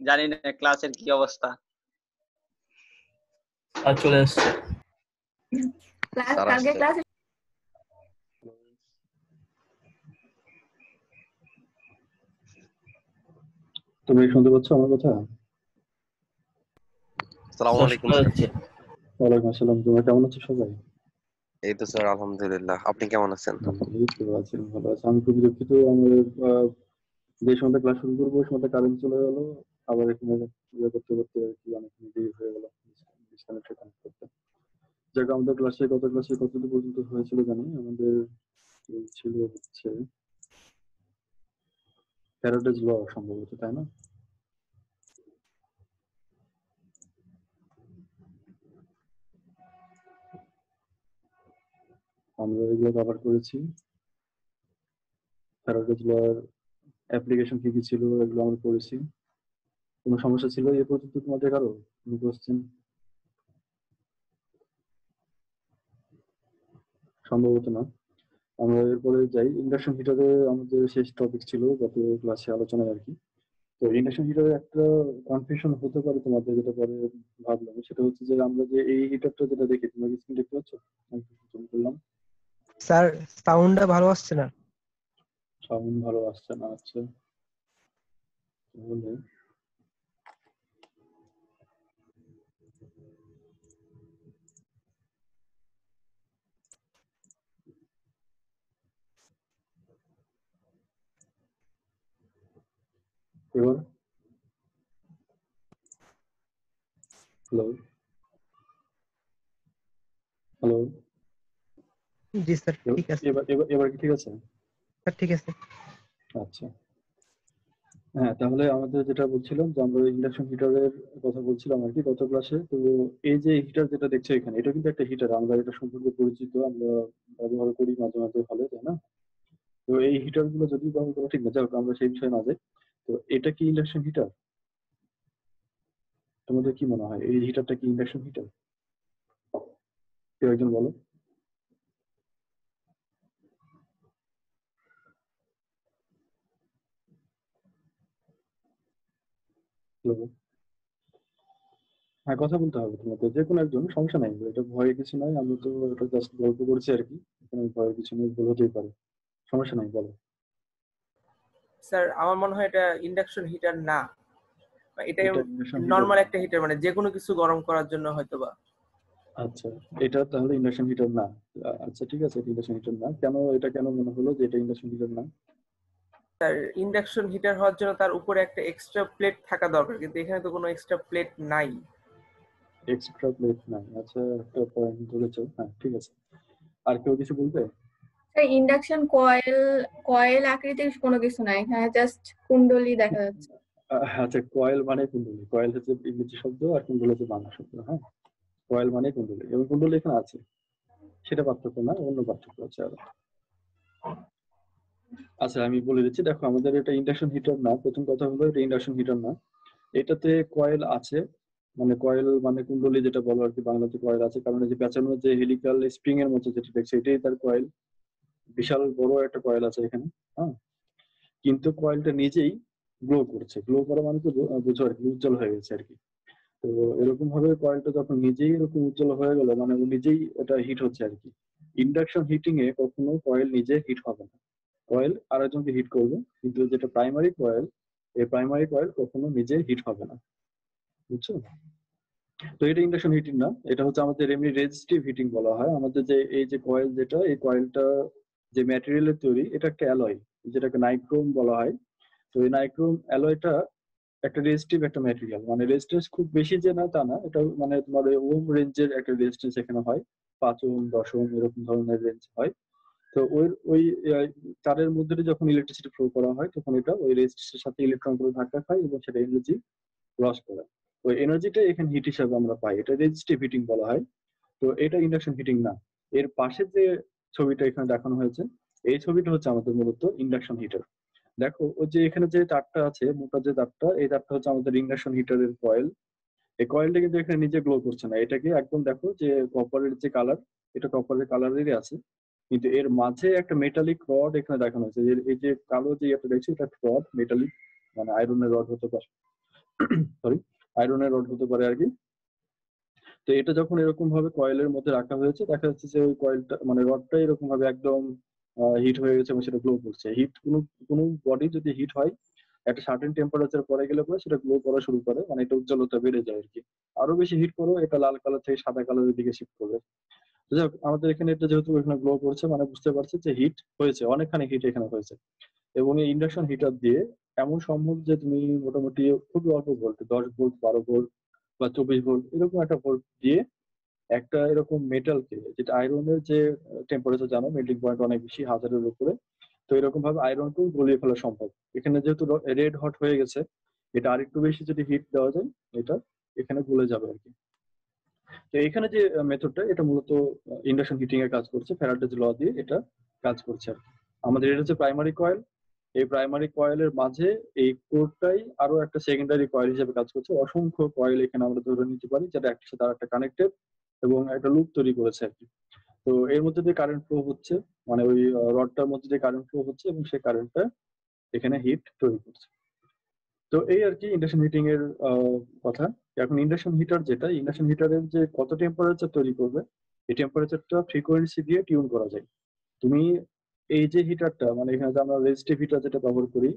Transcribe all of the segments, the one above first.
জানি না ক্লাসের কি অবস্থা। চলে আসছে। ক্লাস স্যার কালকে আসছে। ক্লাস তুমি শুনতে পাচ্ছ আমার কথা? আসসালামু আলাইকুম শোনা স্যার। যাচ্ছে। ওয়ালাইকুম আসসালাম। তোমরা কেমন আছো সবাই? এই তো স্যার আলহামদুলিল্লাহ, আপনি কেমন আছেন? এই তো আছি, ভালো আছি। আমি খুবই দুঃখিত, আমাদের যে সময় ক্লাস শুরু করবো ওই সময় কারেন্ট চলে গেল। আবার এখানে ইয়ে করতে করতে আর কি অনেক দেরি হয়ে গেল ডিসকানেক্ট করতে। যাক, আমাদের গত ক্লাসে কতদূর পর্যন্ত হয়েছিল জানি? আমাদের ছিল হচ্ছে ফ্যারাডেজ ল সম্ভবত, তাই না? আমরা এগুলো কভার করেছি। ফ্যারাডেজ ল এর অ্যাপ্লিকেশন কি কি ছিল এগুলো আমরা পড়েছি। কোনো সমস্যা ছিল এ পর্যন্ত তোমাদের কারো? কোনো কোশ্চেন? সম্ভবত না। আমরা এরপরে যাই ইন্ডাকশন হিটারে। আমাদের শেষ টপিক ছিল গত ক্লাসে আলোচনায় আর কি। তো ইন্ডাকশন হিটারে একটা কনফিউশন হতে পারে তোমাদের, যেটা পরে ভাবলাম, সেটা হচ্ছে যে আমরা যে এই হিটারটা যেটা দেখি, তোমরা স্ক্রিন দেখতে পাচ্ছ? আমি জুম করলাম। স্যার সাউন্ডটা ভালো আসছে না। সাউন্ড ভালো আসছে না? আচ্ছা, তাহলে এবার হ্যালো হ্যালো জি স্যার ঠিক আছে। এবার এবার এবার কি ঠিক আছে? স্যার ঠিক আছে। আচ্ছা, হ্যাঁ, তাহলে আমাদের যেটা বলছিলাম যে আমরা ইন্ডাকশন হিটারের কথা বলছিলাম আর কি গত ক্লাসে। তো এই যে হিটার যেটা দেখছো এখানে, এটা কিন্তু একটা হিটার, আমরা এটা সম্পর্কে পরিচিত, আমরা ব্যবহার করি মাঝে মাঝে হলে, তাই না? তো এই হিটার গুলো যদি ব্যবহার করা ঠিক না, যাই হোক, আমরা সেই বিষয়ে না যাই। তো এটা কি ইন্ডাকশন হিটার? তোমাদের কি মনে হয় এই হিটারটা কি ইন্ডাকশন হিটার? কেউ একজন বলো। বলো। হ্যাঁ, কথা বলতে হবে তোমাদের, যে কোনো একজন, সমস্যা নাই, এটা ভয়ের কিছু নাই। আমি তো এটা জাস্ট গল্প করছি আর কি, এখানে ভয়ের কিছু নেই, ভুল হতেই পারে, সমস্যা নাই, বলো। স্যার আমার মনে হয় এটা ইন্ডাকশন হিটার না, এটা এটা ইন্ডাকশন হিটার নরমাল না। একটা হিটার, মানে যে কোনো কিছু গরম করার জন্য হয়তোবা। আচ্ছা, এটা তাহলে ইন্ডাকশন হিটার না। আচ্ছা, ঠিক আছে, এটা ইন্ডাকশন হিটার না। কেন, এটা কেন মনে হলো যে এটা ইন্ডাকশন হিটার না? স্যার ইন্ডাকশন হিটার হওয়ার জন্য তার উপরে একটা এক্সট্রা প্লেট থাকা দরকার, কিন্তু এখানে তো কোনো এক্সট্রা প্লেট নাই। এক্সট্রা প্লেট নাই? আচ্ছা, একটা পয়েন্ট ধরেছো, হ্যাঁ ঠিক আছে। আর কেউ কিছু বলবে? ইন্ডাকশন কয়েল কয়েল আকৃতির কোনো কিছু নাই, হ্যাঁ জাস্ট কুণ্ডলী দেখা যাচ্ছে। আচ্ছা, কয়েল মানে কুণ্ডলী। কয়েল হচ্ছে ইংরেজি শব্দ আর কুণ্ডলী হচ্ছে বাংলা শব্দ। হ্যাঁ, কয়েল মানে কুণ্ডলী, এবং কুণ্ডলী এখানে আছে, সেটা পার্থক্য না, অন্য পার্থক্য আছে আরো। আচ্ছা, আমি বলে দিচ্ছি, দেখো, আমাদের এটা ইন্ডাকশন হিটার না। প্রথম কথা হলো এটা ইন্ডাকশন হিটার না। এটাতে কয়েল আছে, মানে কয়েল মানে কুণ্ডলী যেটা বলো আর কি, বাংলাতে কয়েল আছে, কারণ এই যে পেঁচানো যে হেলিক্যাল স্প্রিং এর মতো যেটা দেখছো, এটাই তার কয়েল। বিশাল বড় একটা কয়েল আছে এখানে। হ্যাঁ, কিন্তু কয়েলটা নিজেই গ্লো করছে। গ্লো করা মানে তো বুঝো আর কি, উজ্জ্বল হয়ে গেছে আর কি। তো এরকম ভাবে কয়েলটা যখন নিজেই এরকম উজ্জ্বল হয়ে গেল, মানে ও নিজেই এটা হিট হচ্ছে আর কি। ইন্ডাকশন হিটিং এ কখনো কয়েল নিজে হিট হবে না, কয়েল আরেকজনকে হিট করবে, কিন্তু যেটা প্রাইমারি কয়েল, এই প্রাইমারি কয়েল কখনো নিজে হিট হবে না, বুঝছো? তো এটা ইন্ডাকশন হিটিং না, এটা হচ্ছে আমাদের এমনি রেজিস্টিভ হিটিং বলা হয়। আমাদের যে এই যে কয়েল, যেটা এই কয়েলটা যে ম্যাটেরিয়ালের তৈরি, এটা একটা অ্যালয়, যেটাকে নাইক্রোম বলা হয়। তো এই নাইক্রোম অ্যালয়টা একটা রেজিস্টিভ একটা ম্যাটেরিয়াল, মানে রেজিস্ট্যান্স খুব বেশি যে না তা না, এটা মানে তোমার ওম রেঞ্জের একটা রেজিস্ট্যান্স এখানে হয়, 5 ওহম 10 ওহম এরকম ধরনের রেঞ্জ হয়। তো ওই ওই তারের মধ্যে দিয়ে যখন ইলেকট্রিসিটি ফ্লো করা হয়, তখন এটা ওই রেজিস্ট্যান্সের সাথে ইলেকট্রনগুলো ধাক্কা খায় এবং সেটা এনার্জি লস করে। ওই এনার্জিটা এখানে হিট হিসাবে আমরা পাই, এটা রেজিস্টিভ হিটিং বলা হয়। তো এটা ইন্ডাকশন হিটিং না। এর পাশে যে ছবিটা এখানে দেখানো হয়েছে, এই ছবিটা হচ্ছে আমাদের মূলত ইন্ডাকশন হিটার। দেখো, ওই যে এখানে যে তারটা আছে, মোটা যে তারটা, এই তারটা হচ্ছে আমাদের ইন্ডাকশন হিটারের কয়েল। এই কয়েলটা কিন্তু এখানে নিজে গ্লো করছে না, এটাকে একদম দেখো যে কপারের যে কালার, এটা কপারের কালারেরই আছে, কিন্তু এর মাঝে একটা মেটালিক রড এখানে দেখানো হয়েছে। এই যে কালো যে একটা দেখছি, এটা রড মেটালিক, মানে আয়রনের রড হতে পারে। সরি আয়রনের রড হতে পারে আর কি। তো এটা যখন এরকম ভাবে কয়েলের মধ্যে রাখা হয়েছে, দেখা যাচ্ছে যে ওই কয়েলটা মানে রডটা এরকম ভাবে একদম হিট হয়ে গেছে এবং সেটা গ্লো করছে। হিট কোনো বডি যদি হিট হয় একটা সার্টেন টেম্পারেচার পরে গেলে পরে সেটা গ্লো করা শুরু করে, মানে এটা উজ্জ্বলতা বেড়ে যায় আর কি। আরো বেশি হিট করো এটা লাল কালার থেকে সাদা কালারের দিকে শিফট করবে। তো যাই হোক, আমাদের এখানে এটা যেহেতু এখানে গ্লো করছে মানে বুঝতে পারছি যে হিট হয়েছে, অনেকখানি হিট এখানে হয়েছে। এবং এই ইন্ডাকশন হিটার দিয়ে এমন সম্ভব যে তুমি মোটামুটি খুবই অল্প ভোল্ট 10 ভোল্ট 12 ভোল্ট বা 24 ভোল্ট এরকম একটা ভোল্ট দিয়ে একটা এরকম মেটালকে, যেটা আয়রনের যে টেম্পারেচার জানো মেল্টিং পয়েন্ট অনেক বেশি 1000-এর উপরে, তো এরকম ভাবে আয়রনকেও গলিয়ে ফেলা সম্ভব। এখানে যেহেতু রেড হট হয়ে গেছে, এটা আরেকটু বেশি যদি হিট দেওয়া যায় এটা এখানে গলে যাবে আর কি। তো এখানে যে মেথডটা এটা মূলত ইন্ডাকশন হিটিং এর কাজ করছে, ফ্যারাডেজ ল দিয়ে এটা কাজ করছে আর কি। আমাদের এটা হচ্ছে প্রাইমারি কয়েল, এই প্রাইমারি কয়েলের মাঝে এই কোরটাই আরো একটা সেকেন্ডারি কয়েল হিসেবে কাজ করছে। অসংখ্য কয়েল এখানে আমরা ধরে নিতে পারি যেটা একটার সাথে আরেকটা কানেক্টেড এবং একটা লুপ তৈরি করেছে আর কি। তো এর মধ্যে দিয়ে কারেন্ট ফ্লো হচ্ছে, মানে ওই রডটার মধ্যে দিয়ে কারেন্ট ফ্লো হচ্ছে এবং সেই কারেন্টটা এখানে হিট তৈরি করছে। তো এই আর কি ইন্ডাকশন হিটিং এর কথা। এখন ইন্ডাকশন হিটার যেটা, ইন্ডাকশন হিটারের যে কত টেম্পারেচার তৈরি করবে এই টেম্পারেচারটা ফ্রিকোয়েন্সি দিয়ে টিউন করা যায়। তুমি এই যে হিটারটা মানে এখানে যে আমরা রেজিস্টিভ হিটার যেটা ব্যবহার করি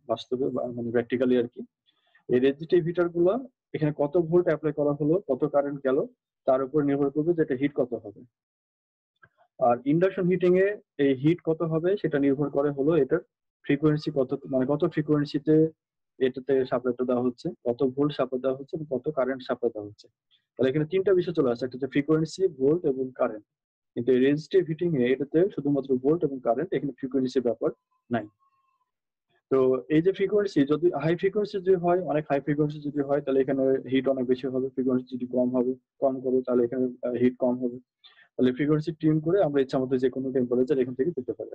বাস্তবে মানে প্র্যাকটিক্যালি আর কি, এই রেজিস্টিভ হিটার গুলা এখানে কত ভোল্ট অ্যাপ্লাই করা হলো, কত কারেন্ট গেল তার উপর নির্ভর করবে যে এটা হিট কত হবে। আর ইন্ডাকশন হিটিং এ এই হিট কত হবে সেটা নির্ভর করে হলো এটার ফ্রিকোয়েন্সি কত, মানে কত ফ্রিকোয়েন্সিতে এটাতে সাপ্লাইটা দেওয়া হচ্ছে, কত ভোল্ট সাপ্লাই দেওয়া হচ্ছে এবং কত কারেন্ট সাপ্লাই দেওয়া হচ্ছে। তাহলে এখানে তিনটা বিষয় চলে আসছে, একটা হচ্ছে ফ্রিকোয়েন্সি, ভোল্ট এবং কারেন্ট। কিন্তু রেজিস্টিভ হিটিং এ এটাতে শুধুমাত্র ভোল্ট এবং কারেন্ট, এখানে ফ্রিকোয়েন্সির ব্যাপার নাই। তো এই যে ফ্রিকোয়েন্সি যদি হাই ফ্রিকোয়েন্সি যদি হয়, অনেক হাই ফ্রিকোয়েন্সি যদি হয় তাহলে এখানে হিট অনেক বেশি হবে, ফ্রিকোয়েন্সি যদি কম হবে কম করো তাহলে এখানে হিট কম হবে। তাহলে ফ্রিকোয়েন্সি টিউন করে আমরা ইচ্ছা মতো যে কোনো টেম্পারেচার এখান থেকে পেতে পারি।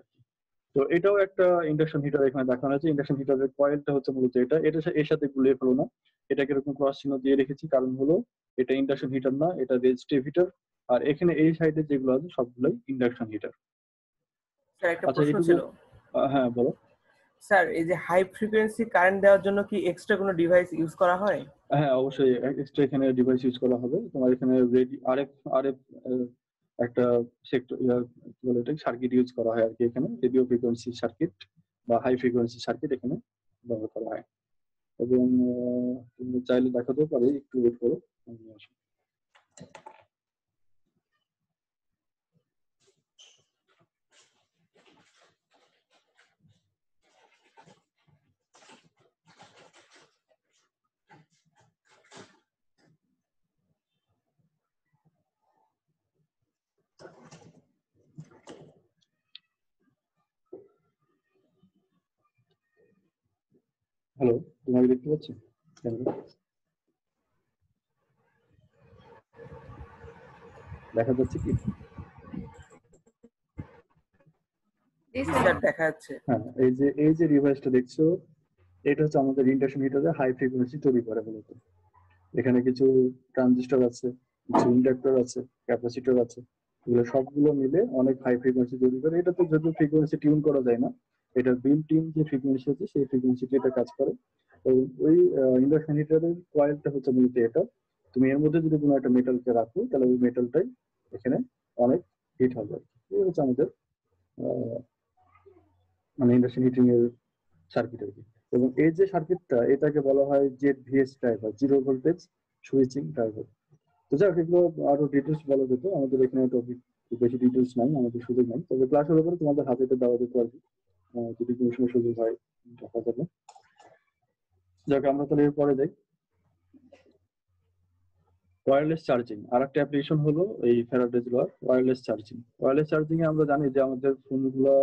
তো এটাও একটা ইন্ডাকশন হিটার এখানে দেখানো আছে। ইন্ডাকশন হিটারের কয়েলটা হচ্ছে মূলত এটা এর সাথে গুলিয়ে ফেলো না, এটাকে এরকম ক্রস চিহ্ন দিয়ে রেখেছি, কারণ হলো এটা ইন্ডাকশন হিটার না, এটা রেজিস্টিভ হিটার। আর এখানে এই সাইডে যেগুলো আছে সবগুলোই ইন্ডাকশন হিটার। স্যার একটা আচ্ছা প্রশ্ন এটুকু। ছিল। হ্যাঁ বলো। স্যার এই যে হাই ফ্রিকোয়েন্সি কারেন্ট দেওয়ার জন্য কি এক্সট্রা কোনো ডিভাইস ইউজ করা হয়? হ্যাঁ অবশ্যই এক্সট্রা এখানে ডিভাইস ইউজ করা হবে। তোমার এখানে রেডি আরএফ আরএফ একটা সেক্টর বলে এটা সার্কিট ইউজ করা হয় আর কি। এখানে রেডিও ফ্রিকোয়েন্সি সার্কিট বা হাই ফ্রিকোয়েন্সি সার্কিট এখানে ব্যবহার করা হয়। এবং তুমি চাইলে দেখাতেও পারি, একটু ওয়েট করো। হ্যালো, তোমাকে দেখতে পাচ্ছি? দেখা যাচ্ছে কি? জি স্যার স্যার। দেখা যাচ্ছে। হ্যাঁ, এই যে ডিভাইসটা দেখছো এটা হচ্ছে আমাদের ইন্ডাকশন হিটারে হাই ফ্রিকোয়েন্সি তৈরি করে মূলত। এখানে কিছু ট্রানজিস্টর আছে, কিছু ইন্ডাক্টর আছে, ক্যাপাসিটর আছে, এগুলো সবগুলো মিলে অনেক হাই ফ্রিকোয়েন্সি তৈরি করে। এটাতে যদিও ফ্রিকোয়েন্সি টিউন করা যায় না, এটা বিল্ট ইন যে ফ্রিকোয়েন্সি আছে সেই ফ্রিকোয়েন্সিতে এটা কাজ করে। এবং ওই ইন্ডাকশন হিটারের কয়েলটা হচ্ছে মূলত এটা। তুমি এর মধ্যে যদি কোনো একটা মেটালকে রাখো তাহলে ওই মেটালটাই এখানে অনেক হিট হবে। এই হচ্ছে আমাদের মানে ইন্ডাকশন হিটিং এর সার্কিট আর কি। এবং এই যে সার্কিটটা এটাকে বলা হয় ZVS driver, zero voltage switching driver. তো যাক এগুলো আরো ডিটেলস বলা যেত, আমাদের এখানে টপিক বেশি ডিটেলস নাই, আমাদের সুযোগ নাই। তবে ক্লাস হলে পরে তোমাদের হাতে এটা দেওয়া যেত আর কি, যদি কোনো সময় সুযোগ হয় দেখা যাবে। যাক আমরা তাহলে এরপরে যাই। ওয়্যারলেস চার্জিং আর একটা অ্যাপ্লিকেশন হলো এই ফ্যারাডেজ লর ওয়্যারলেস চার্জিং। ওয়্যারলেস চার্জিং এ আমরা জানি যে আমাদের ফোনগুলো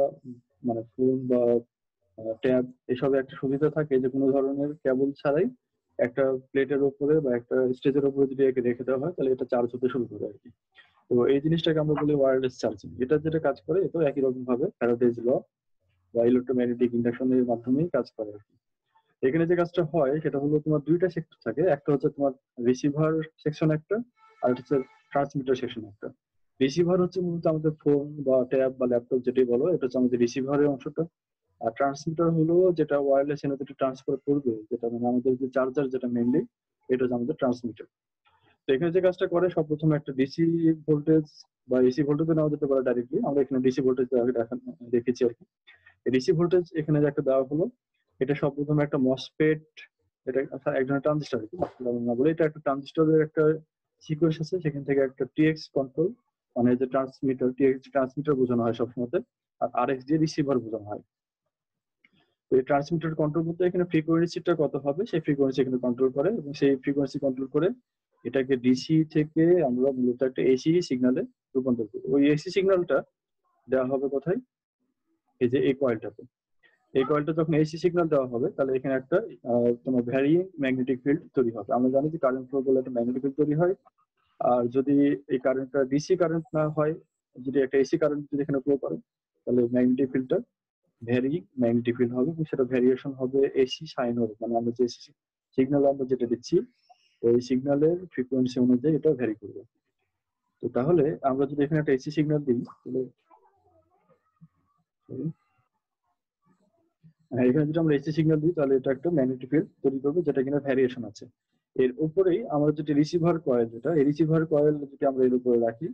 মানে ফোন বা ট্যাব এসবে একটা সুবিধা থাকে যে কোনো ধরনের কেবল ছাড়াই একটা প্লেটের উপরে বা একটা স্টেজের উপরে যদি একে রেখে দেওয়া হয় তাহলে এটা চার্জ হতে শুরু করে আর কি। তো এই জিনিসটাকে আমরা বলি ওয়্যারলেস চার্জিং। এটা যেটা কাজ করে এটা একই রকম ভাবে ফ্যারাডেজ ল বা ইলেকট্রোম্যাগনেটিক ইন্ডাকশনের মাধ্যমেই কাজ করে আর কি। এখানে যে কাজটা হয় সেটা হলো তোমার দুইটা সেক্টর থাকে, একটা হচ্ছে তোমার রিসিভার সেকশন একটা, আর একটা হচ্ছে ট্রান্সমিটার সেকশন একটা। রিসিভার হচ্ছে মূলত আমাদের ফোন বা ট্যাব বা ল্যাপটপ যেটাই বলো, এটা হচ্ছে আমাদের রিসিভারের অংশটা। আর ট্রান্সমিটার হলো যেটা ওয়্যারলেস এনার্জি ট্রান্সফার করবে, যেটা মানে আমাদের যে চার্জার যেটা মেইনলি, এটা হচ্ছে আমাদের ট্রান্সমিটার। তো এখানে যে কাজটা করে সর্বপ্রথম একটা ডিসি ভোল্টেজ বা এসি ভোল্টেজ নেওয়া যেতে পারে ডাইরেক্টলি, আমরা এখানে ডিসি ভোল্টেজ দেখেছি আর কি। ডিসি ভোল্টেজ এখানে যে একটা দেওয়া হলো, এটা সর্বপ্রথম একটা মসফেট, এটা এক ধরনের ট্রানজিস্টর আর কি, না বলে এটা একটা ট্রানজিস্টরের একটা সিকোয়েন্স আছে, সেখান থেকে একটা টিএক্স কন্ট্রোল, মানে যে ট্রান্সমিটার, টিএক্স ট্রান্সমিটার বোঝানো হয় সবসময়, আর আরএক্স দিয়ে রিসিভার বোঝানো হয়। তো এই ট্রান্সমিটার কন্ট্রোল করতে এখানে ফ্রিকোয়েন্সিটা কত হবে সেই ফ্রিকোয়েন্সি এখানে কন্ট্রোল করে, এবং সেই ফ্রিকোয়েন্সি কন্ট্রোল করে এটাকে ডিসি থেকে আমরা মূলত একটা এসি সিগন্যালে রূপান্তর করবো। ওই এসি সিগন্যালটা দেওয়া হবে কোথায়, এই যে এই কয়েলটাতে। এই কয়েলটা যখন এসি সিগন্যাল দেওয়া হবে, তাহলে এখানে একটা তোমার ভ্যারিং ম্যাগনেটিক ফিল্ড তৈরি হবে। আমরা জানি যে কারেন্ট ফ্লো বলে একটা ম্যাগনেটিক ফিল্ড তৈরি হয়, আর যদি এই কারেন্টটা ডিসি কারেন্ট না হয়, যদি একটা এসি কারেন্ট যদি এখানে ফ্লো করে, তাহলে ম্যাগনেটিক ফিল্ডটা ভ্যারিং ম্যাগনেটিক ফিল্ড হবে, এবং সেটা ভ্যারিয়েশন হবে এসি সাইন ওয়েভ, মানে আমরা যে এসি সিগন্যাল আমরা যেটা দিচ্ছি ওই সিগন্যালের ফ্রিকোয়েন্সি অনুযায়ী এটা ভ্যারি করবে। তো তাহলে আমরা যদি এখানে একটা এসি সিগন্যাল দিই, তাহলে এখানে যদি আমরা এসি সিগন্যাল দিই, তাহলে এটা একটা ম্যাগনেটিক ফিল্ড তৈরি করবে, যেটা কিনা ভ্যারিয়েশন আছে। এর উপরেই আমরা যদি রিসিভার কয়েল, যেটা এই রিসিভার কয়েল যদি আমরা এর উপরে রাখি,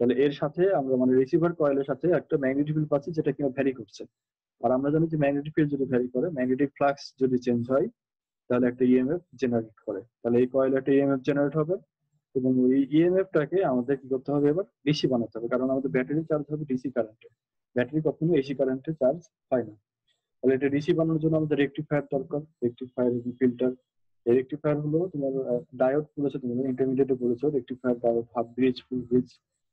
তাহলে এর সাথে আমরা মানে রিসিভার কয়েলের সাথে একটা ম্যাগনেটিক ফিল্ড পাচ্ছি, যেটা কিনা ভ্যারি করছে। আর আমরা জানি যে ম্যাগনেটিক ফিল্ড যদি ভ্যারি করে, ম্যাগনেটিক ফ্লাক্স যদি চেঞ্জ হয়, তাহলে একটা ইএমএফ জেনারেট করে। তাহলে এই কয়েলে একটা ইএমএফ জেনারেট হবে, এবং ওই ইএমএফটাকে আমাদের কি করতে হবে, এবার ডিসি বানাতে হবে, কারণ আমাদের ব্যাটারি চার্জ হবে ডিসি কারেন্টে, ব্যাটারি কখনো এসি কারেন্টে চার্জ হয় না। তাহলে এটা ডিসি বানানোর জন্য আমাদের রেকটিফায়ার দরকার, রেকটিফায়ার এবং ফিল্টার। এই রেকটিফায়ার হলো তোমার ডায়োড বলেছো, তুমি ইন্টারমিডিয়েটে বলেছো রেকটিফায়ার, ডায়োড, হাফ ব্রিজ, ফুল ব্রিজ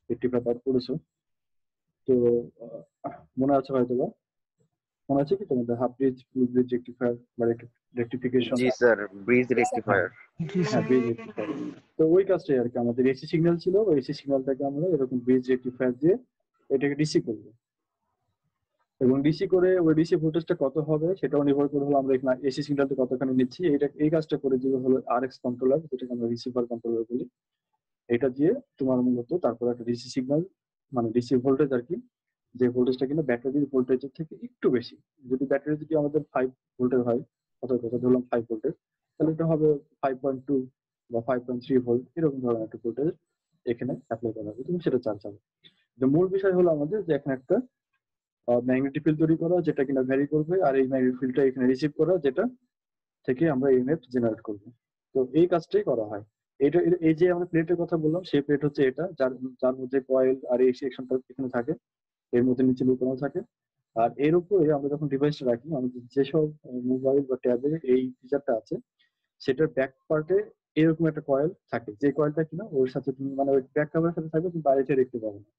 রেকটিফায়ার পড়েছো। তো মনে আছে হয়তো বা, মনে আছে কি তোমাদের হাফ ব্রিজ, ফুল ব্রিজ রেকটিফায়ার বা রেকটিফিকেশন? জি স্যার, ব্রিজ রেকটিফায়ার। জি হ্যাঁ, স্যার। Bridge rectifier. তো ওই কাজটাই আর কি, আমাদের এসি সিগন্যাল ছিল, ওই এসি সিগন্যালটাকে আমরা এরকম ব্রিজ রেকটিফায়ার দিয়ে এটাকে ডিসি করবো, এবং ডিসি করে ওই ডিসি ভোল্টেজটা কত হবে সেটাও নির্ভর করে হলো আমরা এখানে এসি সিগন্যালটা কতখানি নিচ্ছি। এই কাজটা করে দিবে হলো আরএক্স কন্ট্রোলার, যেটাকে আমরা রিসিভার কন্ট্রোলার বলি। এটা দিয়ে তোমার মূলত তারপর একটা ডিসি সিগন্যাল, মানে ডিসি ভোল্টেজ আর কি, যে ভোল্টেজটা কিন্তু ব্যাটারির ভোল্টেজের থেকে একটু বেশি। যদি ব্যাটারি যদি আমাদের 5 ভোল্টের হয়, কথা ধরলাম 5 ভোল্টের, তাহলে এটা হবে 5.2 বা 5.3 ভোল্ট, এরকম ধরনের একটা ভোল্টেজ এখানে অ্যাপ্লাই করা হবে, তুমি সেটা চার্জ হবে। মূল বিষয় হলো আমাদের যে এখানে একটা ম্যাগনেটিক ফিল্ড তৈরি করা, যেটা কিনা ভ্যারি করবে, আর এই ম্যাগনেটিক ফিল্ডটা এখানে রিসিভ করা, যেটা থেকে আমরা ইএমএফ জেনারেট করব। তো এই কাজটাই করা হয়। এটা এই যে আমরা প্লেটের কথা বললাম, সেই প্লেট হচ্ছে এটা, যার মধ্যে কয়েল আর এই সেকশনটা এখানে থাকে, এর মধ্যে নিচে লুকানো থাকে। আর এর উপরে আমরা যখন ডিভাইসটা রাখি, আমাদের যেসব মোবাইল বা ট্যাবে এই ফিচারটা আছে, সেটার ব্যাক পার্টে এরকম একটা কয়েল থাকে, যে কয়েলটা কিনা ওর সাথে তুমি মানে ওই ব্যাক কভারের সাথে থাকবে, তুমি বাইরে থেকে দেখতে পাবে না।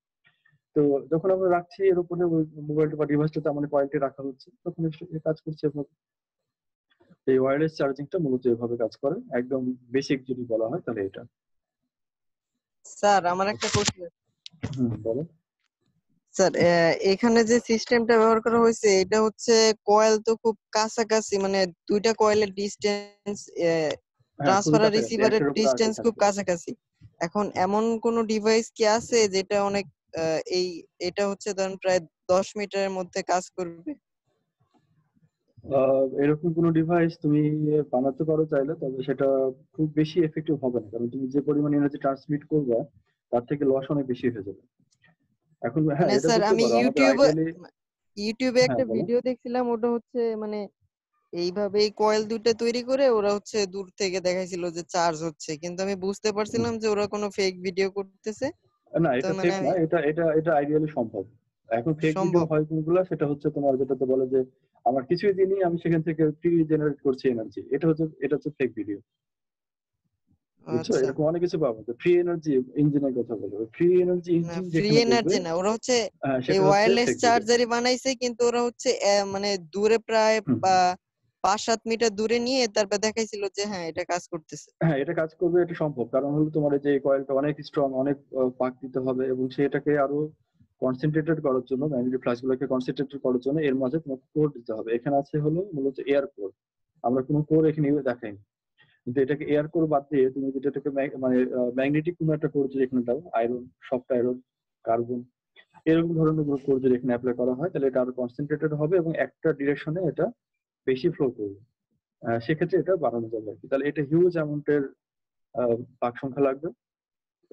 তো যখন আমরা রাখছি এর উপরে ওই মোবাইলটা বা ডিভাইসটা, মানে কয়েলটি রাখা হচ্ছে, তখন কাজ করছে এভাবে। এই ওয়্যারলেস চার্জিংটা মূলত এভাবে কাজ করে, একদম বেসিক যদি বলা হয় তাহলে এটা। স্যার আমার একটা কোশ্চেন। বলো। স্যার এখানে যে সিস্টেমটা ব্যবহার করা হয়েছে এটা হচ্ছে কয়েল তো খুব কাছাকাছি, মানে দুইটা কয়েলের ডিসটেন্স, ট্রান্সফার আর রিসিভারের ডিসটেন্স খুব কাছাকাছি। এখন এমন কোন ডিভাইস কি আছে যেটা অনেক এটা হচ্ছে ধরেন প্রায় 10 মিটারের মধ্যে কাজ করবে? এরকম কোনো ডিভাইস তুমি বানাতে পারো চাইলে, তবে সেটা খুব বেশি এফেক্টিভ হবে না, কারণ তুমি যে পরিমাণ এনার্জি ট্রান্সমিট করবে তার থেকে লস অনেক বেশি হয়ে যাবে। এখন হ্যাঁ, এটা স্যার করতে আমি পারো। আমাদের ইউটিউবে একটা বলো। ভিডিও দেখছিলাম, ওটা হচ্ছে মানে এইভাবে এই কয়েল দুটো তৈরি করে ওরা হচ্ছে দূর থেকে দেখাইছিল যে চার্জ হচ্ছে, কিন্তু আমি বুঝতে পারছিলাম যে ওরা কোনো ফেক ভিডিও করতেছে। না, তো এটা মানে ফেক না, এটা আইডিয়ালি সম্ভব। এখন ফেক ভিডিও সম্ভব। হয় কোনগুলো, সেটা হচ্ছে তোমার যেটাতে বলে যে আমার কিছুই দিনই আমি সেখান থেকে ফ্রি জেনারেট করছি এনার্জি, এটা হচ্ছে ফেক ভিডিও। বুঝছো, আচ্ছা, এরকম অনেক কিছু পাবো। ফ্রি এনার্জি ইঞ্জিনের কথা বলবো, ফ্রি এনার্জি না ইঞ্জিন ফ্রি যেখানে করবে, এনার্জি না, ওরা হচ্ছে এই সেটা হচ্ছে ওয়্যারলেস ফেক ভিডিও। চার্জারই বানাইছে, কিন্তু ওরা হচ্ছে মানে দূরে প্রায় 5-7 মিটার দূরে নিয়ে তারপর দেখাইছিল যে হ্যাঁ এটা কাজ করতেছে। হ্যাঁ, এটা কাজ করবে, এটা সম্ভব। কারণ হলো তোমার এই যে কয়েলটা অনেক স্ট্রং, অনেক পাক দিতে হবে, এবং সেটাকে আরো কনসেন্ট্রেটেড করার জন্য, ম্যাগনেটিক ফ্লাক্স গুলোকে কনসেন্ট্রেটেড করার জন্য এর মাঝে তোমাকে কোর দিতে হবে। এখানে আছে হলো মূলত এয়ার কোর, আমরা কোনো কোর এখানে দেখাইনি, কিন্তু এটাকে এয়ার কোর বাদ দিয়ে তুমি যদি এটাকে মানে ম্যাগনেটিক কোনো একটা কোর যদি এখানে দাও, আয়রন, সফট আয়রন, কার্বন, এরকম ধরনের গ্রুপ কোড যদি এখানে অ্যাপ্লাই করা হয় তাহলে এটা আরো কনসেন্ট্রেটেড হবে এবং একটা ডিরেকশনে এটা বেশি ফ্লো করবে। সেক্ষেত্রে এটা বাড়ানো যাবে আর কি। তাহলে এটা হিউজ অ্যামাউন্টের পাক সংখ্যা লাগবে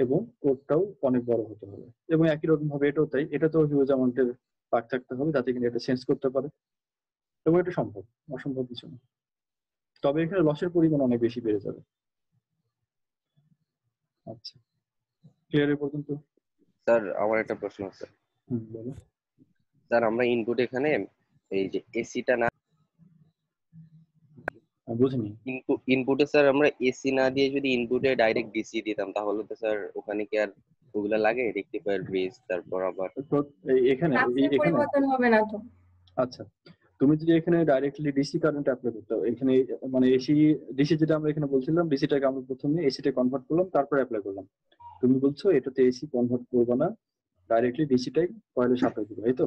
এবং কোডটাও অনেক বড় হতে হবে এবং একই রকম ভাবে এটাও তাই, এটাতেও হিউজ অ্যামাউন্টের পাক থাকতে হবে যাতে কিনা এটা চেঞ্জ করতে পারে এবং এটা সম্ভব, অসম্ভব কিছু না। তবে এখানে লসের পরিমাণ অনেক বেশি বেড়ে যাবে। আচ্ছা, ক্লিয়ার এ পর্যন্ত? স্যার আমার একটা প্রশ্ন আছে। বলো। স্যার আমরা ইনপুট এখানে এই যে এসিটা না বুঝিনি। ইনপুটে স্যার আমরা এসি না দিয়ে যদি ইনপুটে ডাইরেক্ট ডিসি দিতাম তাহলে তো স্যার ওখানে কি আর ওগুলা লাগে রেকটিফায়ার ব্রিজ তারপর আবার তো এখানে ফ্লাক্সের এখানে পরিবর্তন হবে না তো? আচ্ছা, তুমি যদি এখানে ডাইরেক্টলি ডিসি কারেন্ট অ্যাপ্লাই করতে হবে এখানে মানে ডিসি যেটা আমরা এখানে বলছিলাম ডিসিটাকে আমরা প্রথমে এসিতে কনভার্ট করলাম তারপর অ্যাপ্লাই করলাম। তুমি বলছো এটাতে এসি কনভার্ট করবে না, ডাইরেক্টলি ডিসিটাই কয়েলে সাপ্লাই দিবে, তাই তো?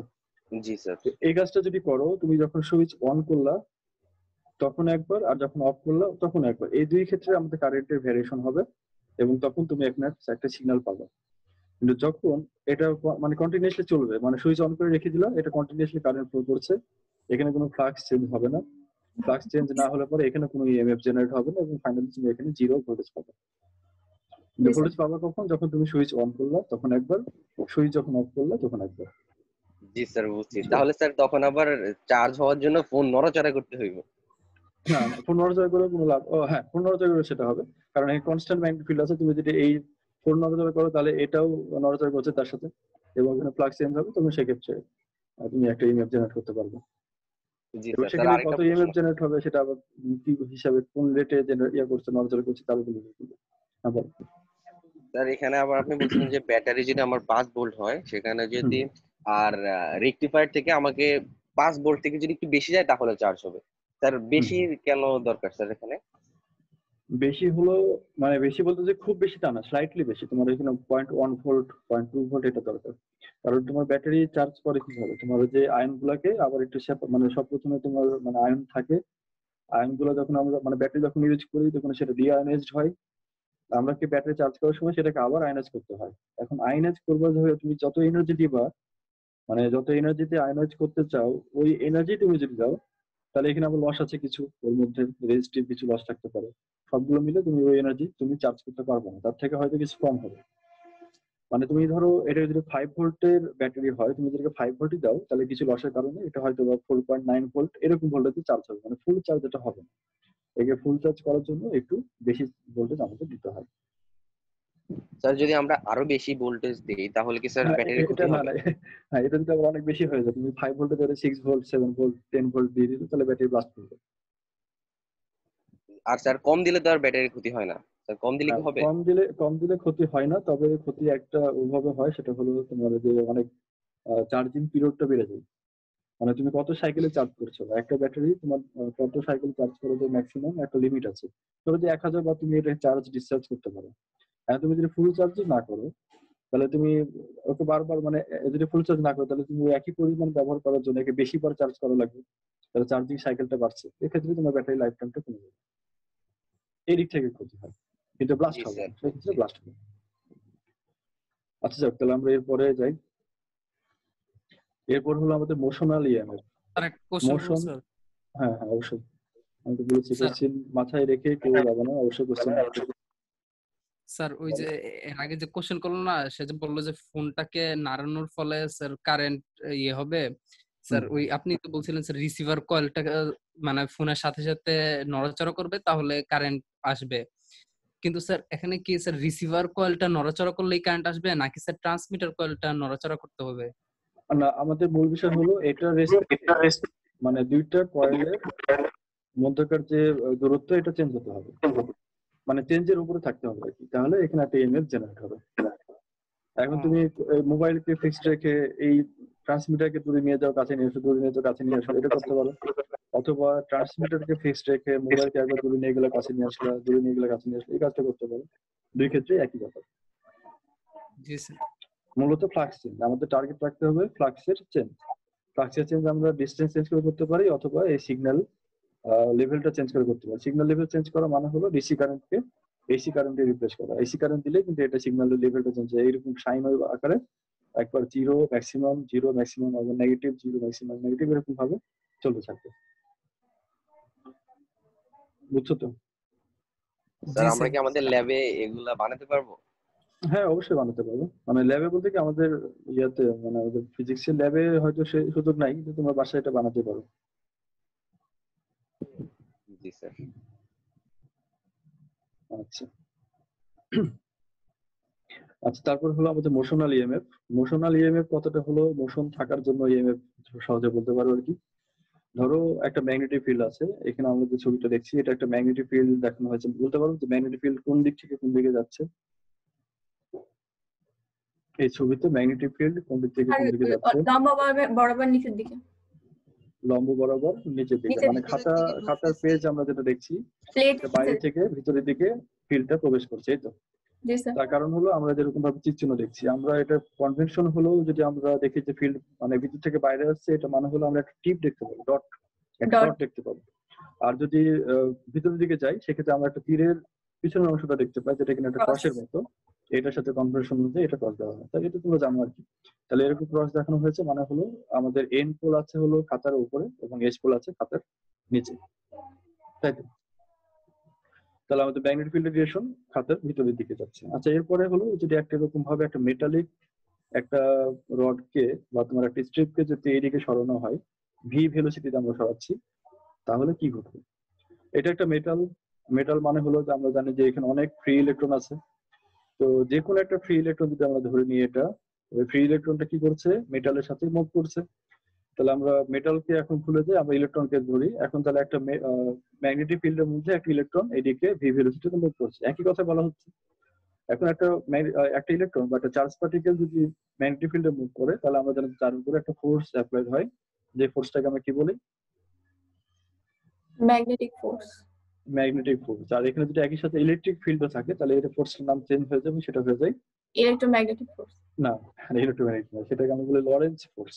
জি স্যার। তো এই কাজটা যদি করো, তুমি যখন সুইচ অন করলা তখন একবার আর যখন অফ করলা তখন একবার, এই দুই ক্ষেত্রে আমাদের কারেন্টের ভ্যারিয়েশন হবে এবং তখন তুমি একটা সিগন্যাল পাবে। কিন্তু যখন এটা মানে কন্টিনিউয়াসলি চলবে, মানে সুইচ অন করে রেখে দিলা, এটা কন্টিনিউয়াসলি কারেন্ট ফ্লো করছে, এখানে কোনো ফ্লাক্স চেঞ্জ হবে না। ফ্লাক্স চেঞ্জ না হলে পরে এখানে কোনো ইএমএফ জেনারেট হবে না এবং ফাইনালি তুমি এখানে জিরো ভোল্টেজ পাবে। ভোল্টেজ পাবে কখন? যখন তুমি সুইচ অন করলা তখন একবার, সুইচ যখন অফ করলা তখন একবার। জি স্যার বুঝছি। তাহলে স্যার তখন আবার চার্জ হওয়ার জন্য ফোন নড়াচড়া করতে হইবে? না, ফোন নড়াচড়া করে কোনো লাভ, হ্যাঁ ফোন নড়াচড়া করে সেটা হবে, কারণ এই কনস্ট্যান্ট ম্যাগনেটিক ফিল্ড আছে। তুমি যদি এই ফোন নড়াচড়া করো তাহলে এটাও নড়াচড়া করছে তার সাথে এবং এখানে ফ্লাক্স চেঞ্জ হবে, তুমি সেক্ষেত্রে তুমি একটা ইএমএফ জেনারেট করতে পারবে। জি এবার স্যার। সেখানে আরেকটা কত প্রশ্ন ইএমএফ জেনারেট হবে সেটা আবার কি হিসাবে কোন রেটে করছে নড়াচড়া করছে তার উপর নির্ভর করবে। হ্যাঁ বলো। স্যার এখানে আবার আপনি বলছিলেন যে ব্যাটারি যদি আমার 5 ভোল্ট হয় সেখানে যদি আর রেকটিফায়ার থেকে আমাকে 5 ভোল্ট থেকে যদি একটু বেশি যায় তাহলে চার্জ হবে। স্যার বেশি কেন দরকার স্যার এখানে? বেশি হলো মানে বেশি বলতে যে খুব বেশি তা না, স্লাইটলি বেশি। তোমার এখানে 0.1 ভোল্ট 0.2 ভোল্ট এটা দরকার, কারণ তোমার ব্যাটারি চার্জ করে কি হবে, তোমার যে আয়ন গুলাকে আবার একটু মানে সব প্রথমে তোমার মানে আয়ন থাকে, আয়ন গুলো যখন আমরা মানে ব্যাটারি যখন ইউজ করি তখন সেটা ডিআয়নাইজড হয়, আমরা কি ব্যাটারি চার্জ করার সময় সেটাকে আবার আয়নাইজ করতে হয়। এখন আয়নাইজ করবো ধরে তুমি যত এনার্জি দিবা, মানে যত এনার্জিতে আয়নাইজ করতে চাও ওই এনার্জি তুমি যদি দাও তাহলে এখানে আবার লস আছে কিছু, ওর মধ্যে রেজিস্টিভ কিছু লস থাকতে পারে, সবগুলো মিলে তুমি ওই এনার্জি তুমি চার্জ করতে পারবে না, তার থেকে হয়তো কিছু কম হবে। মানে তুমি ধরো এটা যদি 5 ভোল্টের ব্যাটারি হয়, তুমি যদি 5 ভোল্টই দাও তাহলে কিছু লসের কারণে এটা হয়তো 4.9 ভোল্ট এরকম ভোল্টেজে চার্জ হবে, মানে ফুল চার্জ এটা হবে না। একে ফুল চার্জ করার জন্য একটু বেশি ভোল্টেজ আমাদের দিতে হয়। স্যার যদি আমরা আরো বেশি ভোল্টেজ দেই তাহলে কি স্যার ব্যাটারির ক্ষতি এটা না হবে? হ্যাঁ, এটা যদি আবার অনেক বেশি হয়ে যায়, তুমি 5 ভোল্টে ধরে 6 ভোল্ট 7 ভোল্ট 10 ভোল্ট দিয়ে দিলে তাহলে ব্যাটারি ব্লাস্ট করবে। আর স্যার কম দিলে তো আর ব্যাটারির ক্ষতি হয় না, স্যার কম দিলে কি হবে? কম দিলে ক্ষতি হয় না, তবে ক্ষতি একটা ওইভাবে হয়, সেটা হলো তোমার যে অনেক চার্জিং পিরিয়ডটা বেড়ে যায়। মানে তুমি কত সাইকেলে চার্জ করছো, একটা ব্যাটারি তোমার কত সাইকেল চার্জ করে যে ম্যাক্সিমাম একটা লিমিট আছে, ধরো যে 1000 বার তুমি এটা চার্জ ডিসচার্জ করতে পারো। আর তুমি যদি ফুল চার্জ না করো তাহলে তুমি ওকে বারবার মানে যদি ফুল চার্জ না করো তাহলে তুমি একই পরিমাণ ব্যবহার করার জন্য একে বেশি বার চার্জ করা লাগবে, তাহলে চার্জিং সাইকেলটা বাড়ছে, এক্ষেত্রে তোমার ব্যাটারি লাইফ টাইমটা কমে যাবে, এই দিক থেকে ক্ষতি হয়, কিন্তু ব্লাস্ট জি হবে স্যার। না, সেক্ষেত্রে ব্লাস্ট হবে। আচ্ছা যাক, তাহলে আমরা এরপরে যাই। এরপর হলো আমাদের মোশনাল ইএমএফ। স্যার একটা কোশ্চেন করব মোশন, স্যার। হ্যাঁ হ্যাঁ অবশ্যই, আমি তো বলেছি স্যার কোশ্চেন মাথায় রেখে কেউ যাবে না, অবশ্যই কোশ্চেন। স্যার ওই যে এর আগে যে কোশ্চেন করলো না, সে যে বললো যে ফোনটাকে নাড়ানোর ফলে স্যার কারেন্ট ইয়ে হবে, স্যার ওই আপনি তো বলছিলেন স্যার রিসিভার কয়েলটাকে মানে ফোনের সাথে সাথে নড়াচড়া করবে তাহলে কারেন্ট আসবে, কিন্তু স্যার এখানে কি স্যার রিসিভার কয়েলটা নড়াচড়া করলেই কারেন্ট আসবে নাকি স্যার ট্রান্সমিটার কয়েলটা নড়াচড়া করতে হবে? না, আমাদের মূল বিষয় হলো এটা মানে দুইটা কয়েলের মধ্যকার যে দূরত্ব এটা চেঞ্জ হতে হবে, মানে চেঞ্জের উপরে থাকতে হবে আর কি, তাহলে এখানে একটা ইএমএফ জেনারেট হবে। এখন তুমি মোবাইলকে ফিক্সড রেখে এই ট্রান্সমিটারকে দূরে নিয়ে যাও, কাছে নিয়ে এসো, দূরে নিয়ে যাও, কাছে নিয়ে আসো, এটা করতে পারো। অথবা ট্রান্সমিটারকে ফিক্সড রেখে মোবাইলকে একবার দূরে নিয়ে গেলে কাছে নিয়ে আসলা, দূরে নিয়ে গেলে কাছে নিয়ে আসলে, এই কাজটা করতে পারো। দুই ক্ষেত্রে একই ব্যাপার। জি স্যার। মূলত ফ্লাক্স চেঞ্জ, আমাদের টার্গেট রাখতে হবে ফ্লাক্সের চেঞ্জ। ফ্লাক্সের চেঞ্জ আমরা ডিসটেন্স চেঞ্জ করে করতে পারি অথবা এই সিগন্যাল লেভেলটা চেঞ্জ করে করতে পারি। সিগন্যাল লেভেল চেঞ্জ করা মানে হলো ডিসি কারেন্টকে এসি কারেন্টে রিপ্লেস করা। এসি কারেন্ট দিলে কিন্তু এটা সিগন্যালের লেভেলটা চেঞ্জ হয়, এইরকম সাইন ওয়েভ আকারে একবার জিরো ম্যাক্সিমাম আবার নেগেটিভ, জিরো ম্যাক্সিমাম নেগেটিভ, এরকম ভাবে চলতে থাকবে। বুঝছো তো? স্যার জি আমরা স্যার। কি আমাদের ল্যাবে এগুলা বানাতে পারবো? হ্যাঁ, অবশ্যই বানাতে পারবো। মানে ল্যাবে বলতে কি আমাদের ইয়াতে, মানে আমাদের ফিজিক্সের ল্যাবে হয়তো সেই সুযোগ নাই, কিন্তু তোমরা বাসায় এটা বানাতে পারো। জি স্যার। আচ্ছা আচ্ছা, তারপর হলো আমাদের মোশনাল ইএমএফ। মোশনাল ইএমএফ কতটা হলো মোশন থাকার জন্য ইএমএফ সহজে বলতে পারো আর কি। ধরো একটা ম্যাগনেটিক ফিল্ড আছে, এখানে আমরা যে ছবিটা দেখছি এটা একটা ম্যাগনেটিক ফিল্ড দেখানো হয়েছে। বলতে পারো যে ম্যাগনেটিক ফিল্ড কোন দিক থেকে কোন দিকে যাচ্ছে? এই ছবিতে ম্যাগনেটিক ফিল্ড কোন দিক থেকে আর কোন দিকে যাচ্ছে? লম্বা বরাবর নিচের দিকে। লম্ব বরাবর নিচের দিকে, নিচের মানে ভিতরের দিকে খাতার ঢুকতেছে। পেজ আমরা যেটা দেখছি প্লেট। এটা বাইরে থেকে ভিতরের দিকে ফিল্ডটা প্রবেশ করছে, এই তো। জি স্যার। তার কারণ হলো আমরা যেরকম ভাবে তীর চিহ্ন দেখছি, আমরা এটা কনভেনশন হলো যদি আমরা দেখি যে ফিল্ড মানে ভিতর থেকে বাইরে আসছে, এটা মানে হলো আমরা একটা টিপ দেখতে পাবো, একটা Dot. ডট দেখতে পাবো। আর যদি ভিতরের দিকে যাই সেক্ষেত্রে আমরা একটা তীরের পিছনের অংশটা দেখতে পাই, যেটা কিনা একটা Cross. ক্রসের মতো। এটার সাথে কনভেনশন অনুযায়ী এটা ক্রস দেওয়া হয়, তাই এটা তোমরা জানো আর কি। তাহলে এরকম ক্রস দেখানো হয়েছে, মানে হলো আমাদের এন পোল আছে হলো খাতার উপরে এবং এস পোল আছে খাতার নিচে, তাই তো? তাহলে আমাদের ম্যাগনেটিক ফিল্ডের ডিরেকশন খাতার ভিতরের দিকে যাচ্ছে। আচ্ছা, এরপরে হলো যদি একটা এরকম ভাবে একটা মেটালিক একটা রডকে বা তোমার একটা স্ট্রিপকে যদি এইদিকে সরানো হয়, ভি ভেলোসিটিতে আমরা সরাচ্ছি, তাহলে কি ঘটবে? এটা একটা মেটাল মানে হলো যে আমরা জানি যে এখানে অনেক ফ্রি ইলেকট্রন আছে। তো যে কোনো একটা ফ্রি ইলেকট্রন যদি আমরা ধরে নিই, এটা ওই ফ্রি ইলেকট্রনটা কি করছে? মেটালের সাথে মুভ করছে। তাহলে আমরা মেটালকে এখন ভুলে যাই, আমরা ইলেকট্রনকে ধরি। এখন তাহলে একটা ম্যাগনেটিক ফিল্ডের মধ্যে একটা ইলেকট্রন এদিকে ভি ভেলোসিটিতে মুভ করছে, একই কথা বলা হচ্ছে। এখন একটা ইলেকট্রন বা একটা চার্জ পার্টিকেল যদি ম্যাগনেটিক ফিল্ডে মুভ করে, তাহলে আমরা জানি তার উপরে একটা ফোর্স অ্যাপ্লাই হয়, যে ফোর্সটাকে আমরা কি বলি? Magnetic force. Magnetic force. আর এখানে যদি একই সাথে ইলেকট্রিক ফিল্ডও থাকে, তাহলে এটা ফোর্সের নাম চেঞ্জ হয়ে যাবে, সেটা হয়ে যায় ইলেকট্রোম্যাগনেটিক ফোর্স। না, ইলেকট্রোম্যাগনেটিক না, সেটাকে আমরা বলি লরেন্জ ফোর্স।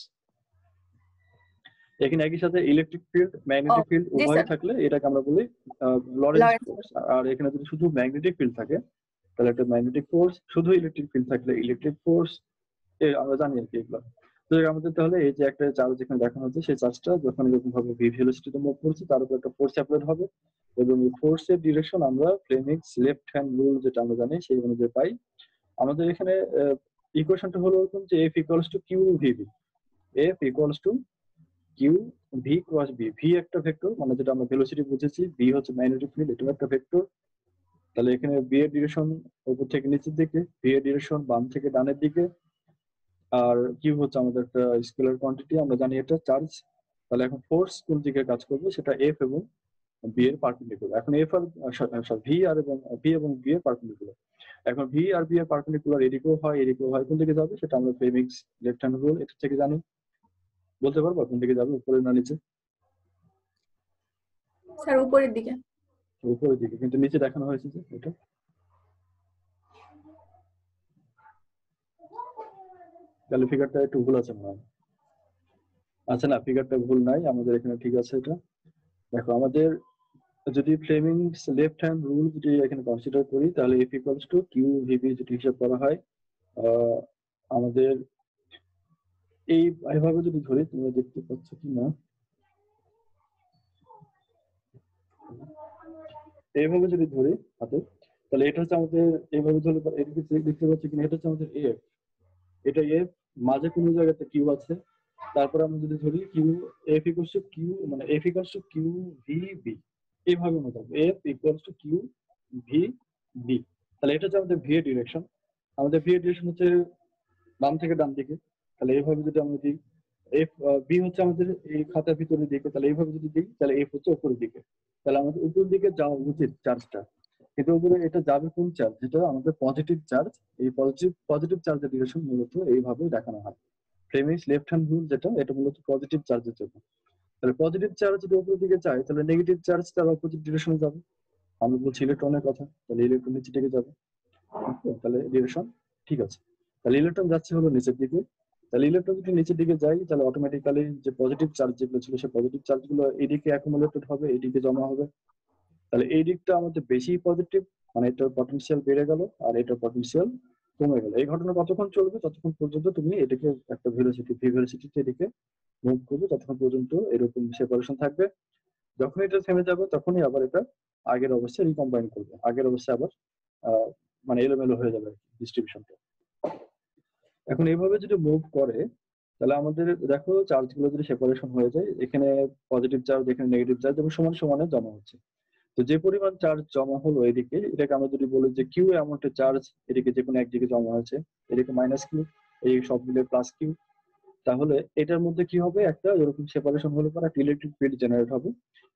এখানে একই সাথে ইলেকট্রিক ফিল্ড ম্যাগনেটিক ফিল্ড জি উভয় স্যার। থাকলে এটাকে আমরা বলি লরেন্জ লরেন্জ ফোর্স। আর এখানে যদি শুধু ম্যাগনেটিক ফিল্ড থাকে তাহলে একটা ম্যাগনেটিক ফোর্স, শুধু ইলেকট্রিক ফিল্ড থাকলে ইলেকট্রিক ফোর্স, আমরা জানি আর কি এগুলো। তো আমাদের তাহলে এই যে একটা চার্জ এখানে দেখানো হচ্ছে, সেই চার্জটা যখন এরকম ভাবে ভি ভেলোসিটিতে মুভ করছে, তার উপর একটা ফোর্স অ্যাপ্লাই হবে, এবং এই ফোর্সের ডিরেকশন আমরা ফ্লেমিংস লেফট হ্যান্ড রুল যেটা আমরা জানি সেই অনুযায়ী পাই। আমাদের এখানে ইকুয়েশনটা হলো এরকম যে F equals to q v B. F equals to Q v cross B. V একটা ভেক্টর, মানে যেটা আমরা ভেলোসিটি বুঝেছি, বি হচ্ছে ম্যাগনেটিক ফিল্ড, এটাও একটা ভেক্টর। তাহলে এখানে বি এর ডিরেকশন উপর থেকে নিচের দিকে, ভি এর ডিরেকশন বাম থেকে ডানের দিকে, আর কিউ হচ্ছে আমাদের একটা স্কেলার কোয়ান্টিটি, আমরা জানি এটা চার্জ। তাহলে এখন ফোর্স কোন দিকে কাজ করবে, সেটা এফ এবং বি এর পারপেন্ডিকুলার। এখন এফ আর ভি এবং বি এর পারপেন্ডিকুলার। এখন ভি আর বি এর পারপেন্ডিকুলার এদিকেও হয় এদিকেও হয়, কোন দিকে যাবে সেটা আমরা ফ্লেমিংস লেফট হ্যান্ড রুল এটা থেকে জানি। বলতে পারবো কোন দিকে যাবে, উপরে না নিচে? স্যার উপরের দিকে। উপরের দিকে, কিন্তু নিচে দেখানো হয়েছে যে এটা। তাহলে ফিগারটা একটু ভুল আছে মনে হয়। আচ্ছা, না, ফিগারটা ভুল নাই, আমাদের এখানে ঠিক আছে এটা। দেখো, আমাদের যদি ফ্লেমিংস লেফট হ্যান্ড রুল যদি এখানে কনসিডার করি, তাহলে F equals to q v B যদি হিসাব করা হয়, আমাদের এইভাবে যদি ধরি, তোমরা দেখতে পাচ্ছ কি না, এইভাবে যদি ধরি হাতে, তাহলে এটা হচ্ছে আমাদের, এইভাবে ধরলে এদিকে দেখতে পাচ্ছি কিনা, এটা হচ্ছে আমাদের এফ, এটা এফ, মাঝে কোনো জায়গাতে কিউ আছে। তারপরে আমরা যদি ধরি Q, F equals to Q, মানে F equals to Q V B, এইভাবে আমরা থাকবে F equals to Q V B. তাহলে এটা হচ্ছে আমাদের ভি এর ডিরেকশন। আমাদের ভি এর ডিরেকশন হচ্ছে বাম থেকে ডান দিকে। তাহলে এইভাবে যদি আমরা দিই, এফ বি হচ্ছে আমাদের এই খাতার ভিতরের দিকে, তাহলে এইভাবে যদি দিই, তাহলে এফ হচ্ছে উপরের দিকে। তাহলে আমাদের উপরের দিকে যাওয়া উচিত চার্জটা, কিন্তু উপরে এটা যাবে কোন চার্জ? যেটা আমাদের পজিটিভ চার্জ। এই পজিটিভ চার্জের ডিরেকশন মূলত এইভাবে দেখানো হয়। ফ্লেমিংস লেফট হ্যান্ড রুল যেটা, এটা মূলত পজিটিভ চার্জের জন্য। তাহলে পজিটিভ চার্জ যদি উপরের দিকে যায়, তাহলে নেগেটিভ চার্জ তার অপোজিট ডিরেকশনে যাবে। আমরা বলছি ইলেকট্রনের কথা, তাহলে ইলেকট্রন নিচে দিকে যাবে। তাহলে ডিরেকশন ঠিক আছে। তাহলে ইলেকট্রন যাচ্ছে হলো নিচের দিকে। তাহলে ইলেকট্রন যদি নিচের দিকে যায়, তাহলে অটোমেটিক্যালি যে পজিটিভ চার্জ যেগুলো ছিল, সেই পজিটিভ চার্জ গুলো এদিকে অ্যাকুমুলেটেড হবে, এদিকে জমা হবে। তাহলে এই দিকটা আমাদের বেশি পজিটিভ, মানে এটার পটেনশিয়াল বেড়ে গেল, আর এটার পটেনশিয়াল কমে গেল। এই ঘটনা কতক্ষণ চলবে? ততক্ষণ পর্যন্ত তুমি এটাকে একটা ভেলোসিটি ভি ভেলোসিটিতে এদিকে মুভ করবে, ততক্ষণ পর্যন্ত এরকম সেপারেশন থাকবে। যখন এটা থেমে যাবে তখনই আবার এটা আগের অবস্থায় রিকম্বাইন করবে, আগের অবস্থায় আবার মানে এলোমেলো হয়ে যাবে ডিস্ট্রিবিউশনটা। এখন এইভাবে যদি মুভ করে তাহলে আমাদের দেখো চার্জ গুলো যদি সেপারেশন হয়ে যায়, এখানে পজিটিভ চার্জ এখানে নেগেটিভ চার্জ এবং সমান সমানে জমা হচ্ছে। তো যে পরিমাণ চার্জ জমা হলো এদিকে, এটাকে আমরা যদি বলি যে কিউ অ্যামাউন্টের চার্জ এদিকে যে কোনো একদিকে জমা হয়েছে, এদিকে মাইনাস কিউ, এই সব মিলে প্লাস কিউ, তাহলে এটার মধ্যে কি হবে, একটা এরকম সেপারেশন হলে পরে একটা ইলেকট্রিক ফিল্ড জেনারেট হবে।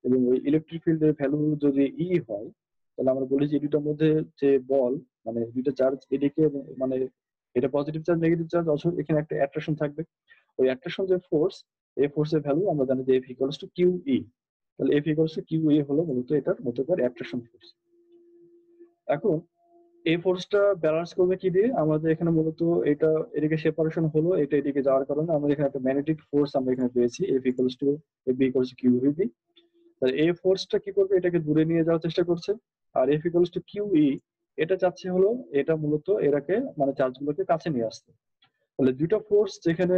এবং ওই ইলেকট্রিক ফিল্ডের ভ্যালু যদি ই হয়, তাহলে আমরা বলি যে দুটার মধ্যে যে বল মানে দুইটা চার্জ এদিকে মানে এটা পজিটিভ চার্জ নেগেটিভ চার্জ, অবশ্য এখানে একটা অ্যাট্রাকশন থাকবে। ওই অ্যাট্রাকশন যে ফোর্স, এই ফোর্সের ভ্যালু আমরা জানি যে F equals to Q E. তাহলে F equals to Q E হলো মূলত এটার মধ্যকার অ্যাট্রাকশন ফোর্স। এখন এই ফোর্সটা ব্যালেন্স করবে কি দিয়ে? আমাদের এখানে মূলত এটা এদিকে সেপারেশন হলো, এটা এদিকে যাওয়ার কারণে আমাদের এখানে একটা ম্যাগনেটিক ফোর্স আমরা এখানে পেয়েছি, F equals to F B equals to Q v. তাহলে এই ফোর্সটা কি করবে, এটাকে দূরে নিয়ে যাওয়ার চেষ্টা করছে। আর F equals to Q E এটা চাচ্ছে হলো এটা মূলত এটাকে মানে চার্জগুলোকে কাছে নিয়ে আসতে। তাহলে দুইটা ফোর্স যেখানে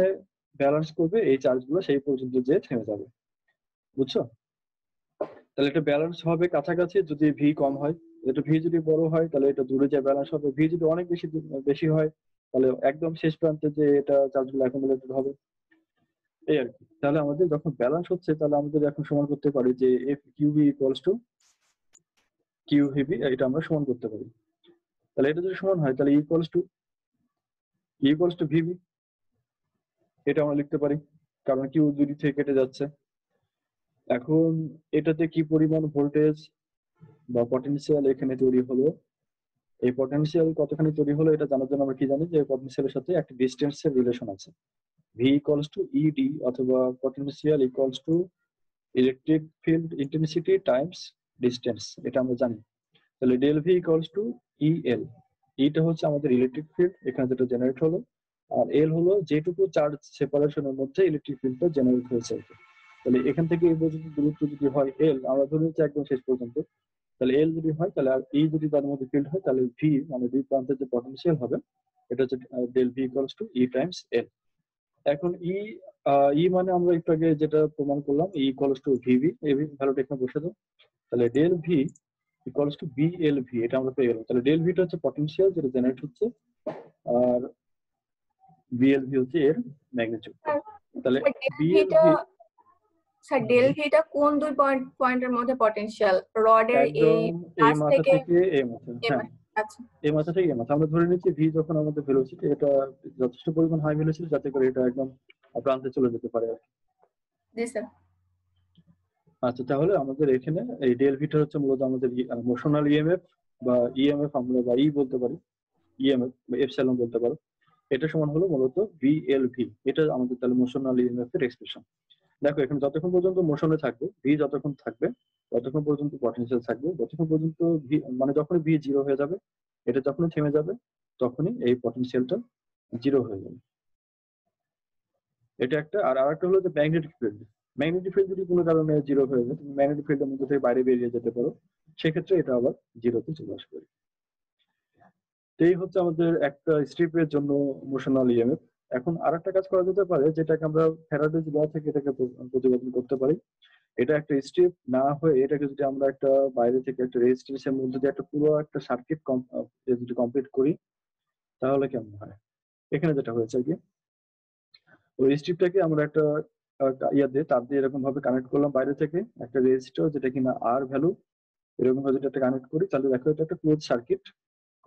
ব্যালেন্স করবে এই চার্জগুলো সেই পর্যন্ত যে থেমে যাবে। বুঝছো? তাহলে এটা ব্যালেন্স হবে কাছাকাছি যদি ভি কম হয়, এটা ভি যদি বড় হয় তাহলে এটা দূরে যে ব্যালেন্স হবে, ভি যদি অনেক বেশি বেশি হয় তাহলে একদম শেষ প্রান্তে যে এটা চার্জগুলো অ্যাকুমুলেটেড হবে, এই আর কি। তাহলে আমাদের যখন ব্যালেন্স হচ্ছে তাহলে আমাদের এখন সমান করতে পারি যে F q v equals to Q v, এটা আমরা সমান করতে পারি। তাহলে এটা যদি সমান হয় তাহলে ইকুয়ালস টু ভিভি, এটা আমরা লিখতে পারি কারণ কিউ দুই থেকে কেটে যাচ্ছে। এখন এটাতে কি পরিমাণ ভোল্টেজ বা পটেনশিয়াল এখানে তৈরি হলো, এই পটেনশিয়াল কতখানি তৈরি হলো এটা জানার জন্য আমরা কি জানি যে পটেনশিয়ালের সাথে একটা ডিস্টেন্সের রিলেশন আছে, ভি ইকুয়ালস টু ইডি অথবা potential equals to electric field intensity times distance, এটা আমরা জানি। তাহলে del V equals to EL, ইটা হচ্ছে আমাদের ইলেকট্রিক ফিল্ড এখানে যেটা জেনারেট হলো, আর এল হলো যেটুকু চার্জ সেপারেশনের মধ্যে ইলেকট্রিক ফিল্ডটা জেনারেট হয়েছে। তাহলে এখান থেকে এই পর্যন্ত দূরত্ব যদি হয় এল, আমরা ধরে নিচ্ছি একদম শেষ পর্যন্ত, তাহলে এল যদি হয় তাহলে আর ই যদি তার মধ্যে ফিল্ড হয় তাহলে ভি মানে দুই প্রান্তের যে পটেনশিয়াল হবে এটা হচ্ছে del V equals to E times L. এখন ই মানে আমরা একটু আগে যেটা প্রমাণ করলাম ই ইকুয়ালস টু ভিভি, এই ভ্যালুটা এখানে বসে দাও। তাহলে del V equals to B l v, এটা আমরা পেয়ে গেলাম। তাহলে ডেল ভিটা হচ্ছে পটেনশিয়াল যেটা জেনারেট হচ্ছে, আর বিএল ভি হচ্ছে এর ম্যাগনিটিউড। তাহলে বিএল ভি স্যার ডেল ভিটা কোন দুই পয়েন্টের মধ্যে পটেনশিয়াল? রডের এই একদম এই মাথা থেকে থেকে এই মাথা, হ্যাঁ আচ্ছা এই মাথা থেকে এই মাথা। আমরা ধরে নিচ্ছি ভি যখন আমাদের ভেলোসিটি এটা যথেষ্ট পরিমাণ হাই ভেলোসিটি যাতে করে এটা একদম প্রান্তে চলে যেতে পারে আর কি। জি স্যার। আচ্ছা, তাহলে আমাদের এখানে এই ডেল ভিটা হচ্ছে মূলত আমাদের মোশনাল ইএমএফ বা ইএমএফ আমরা বা ই বলতে পারি, ইএমএফ বা এপসাইলন বলতে পারো। এটা সমান হলো মূলত ভিএলভি, এটা আমাদের তাহলে মোশনাল ইএমএফ এর এক্সপ্রেশন। দেখো এখানে যতক্ষণ পর্যন্ত মোশনে থাকবে ভি, যতক্ষণ থাকবে ততক্ষণ পর্যন্ত পটেনশিয়াল থাকবে, যতক্ষণ পর্যন্ত ভি মানে যখনই ভি জিরো হয়ে যাবে, এটা যখনই থেমে যাবে তখনই এই পটেনশিয়ালটা জিরো হয়ে যাবে। এটা একটা। আর আরেকটা হলো যে ম্যাগনেটিক ফিল্ড, ম্যাগনেটিক ফিল্ড যদি কোনো কারণে জিরো হয়ে যায়, তুমি ম্যাগনেটিক ফিল্ডের মধ্যে থেকে বাইরে বেরিয়ে যেতে পারো, সেক্ষেত্রে এটা আবার জিরোতে চলে আসবে। এই হচ্ছে আমাদের একটা স্ট্রিপের জন্য মোশনাল ইএমএফ। এখন আরেকটা কাজ করা যেতে পারে যেটাকে আমরা ফ্যারাডেজ ল থেকে এটাকে প্রতিপাদন করতে পারি। এটা একটা স্ট্রিপ না হয়ে এটাকে যদি আমরা একটা বাইরে থেকে একটা রেজিস্ট্যান্সের মধ্যে দিয়ে একটা পুরো একটা সার্কিট যদি কমপ্লিট করি তাহলে কেমন হয়? এখানে যেটা হয়েছে কি, ওই স্ট্রিপটাকে আমরা একটা তার দিয়ে এরকম ভাবে কানেক্ট করলাম বাইরে থেকে একটা রেজিস্টার যেটা কিনা আর ভ্যালু, এরকম ভাবে যেটা কানেক্ট করি তাহলে দেখো এটা একটা ক্লোজ সার্কিট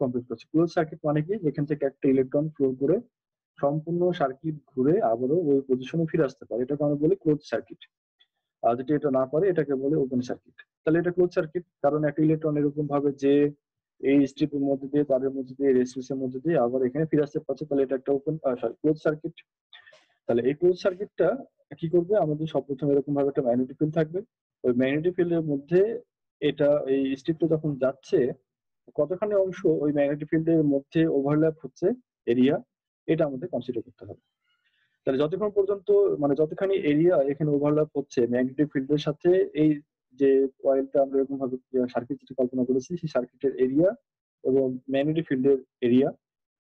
কমপ্লিট করছে। ক্লোজ সার্কিট মানে কি, যেখান থেকে একটা ইলেকট্রন ফ্লো করে সম্পূর্ণ সার্কিট ঘুরে আবারও ওই পজিশনে ফিরে আসতে পারে, এটাকে আমরা বলি ক্লোজ সার্কিট। আর যদি এটা না পারে এটাকে বলে ওপেন সার্কিট। তাহলে এটা ক্লোজ সার্কিট কারণ একটা ইলেকট্রন এরকম ভাবে যে এই স্ট্রিপের মধ্যে দিয়ে তারের মধ্যে দিয়ে রেজিস্ট্যান্সের মধ্যে দিয়ে আবার এখানে ফিরে আসতে পারছে, তাহলে এটা একটা ওপেন ক্লোজ সার্কিট। তাহলে এই ক্লোজ সার্কিটটা কি করবে, আমাদের সর্বপ্রথম এরকম ভাবে একটা ম্যাগনেটিক ফিল্ড থাকবে, ওই ম্যাগনেটিক ফিল্ডের মধ্যে এটা এই স্ট্রিপটা যখন যাচ্ছে কতখানি অংশ ওই ম্যাগনেটিক ফিল্ডের মধ্যে ওভারল্যাপ হচ্ছে এরিয়া, এটা আমাদের কনসিডার করতে হবে। তাহলে যতক্ষণ পর্যন্ত মানে যতখানি এরিয়া এখানে ওভারল্যাপ হচ্ছে ম্যাগনেটিক ফিল্ডের সাথে, এই যে কয়েলটা আমরা এরকম ভাবে সার্কিট যেটা কল্পনা করেছি সেই সার্কিটের এরিয়া এবং ম্যাগনেটিক ফিল্ডের এরিয়া,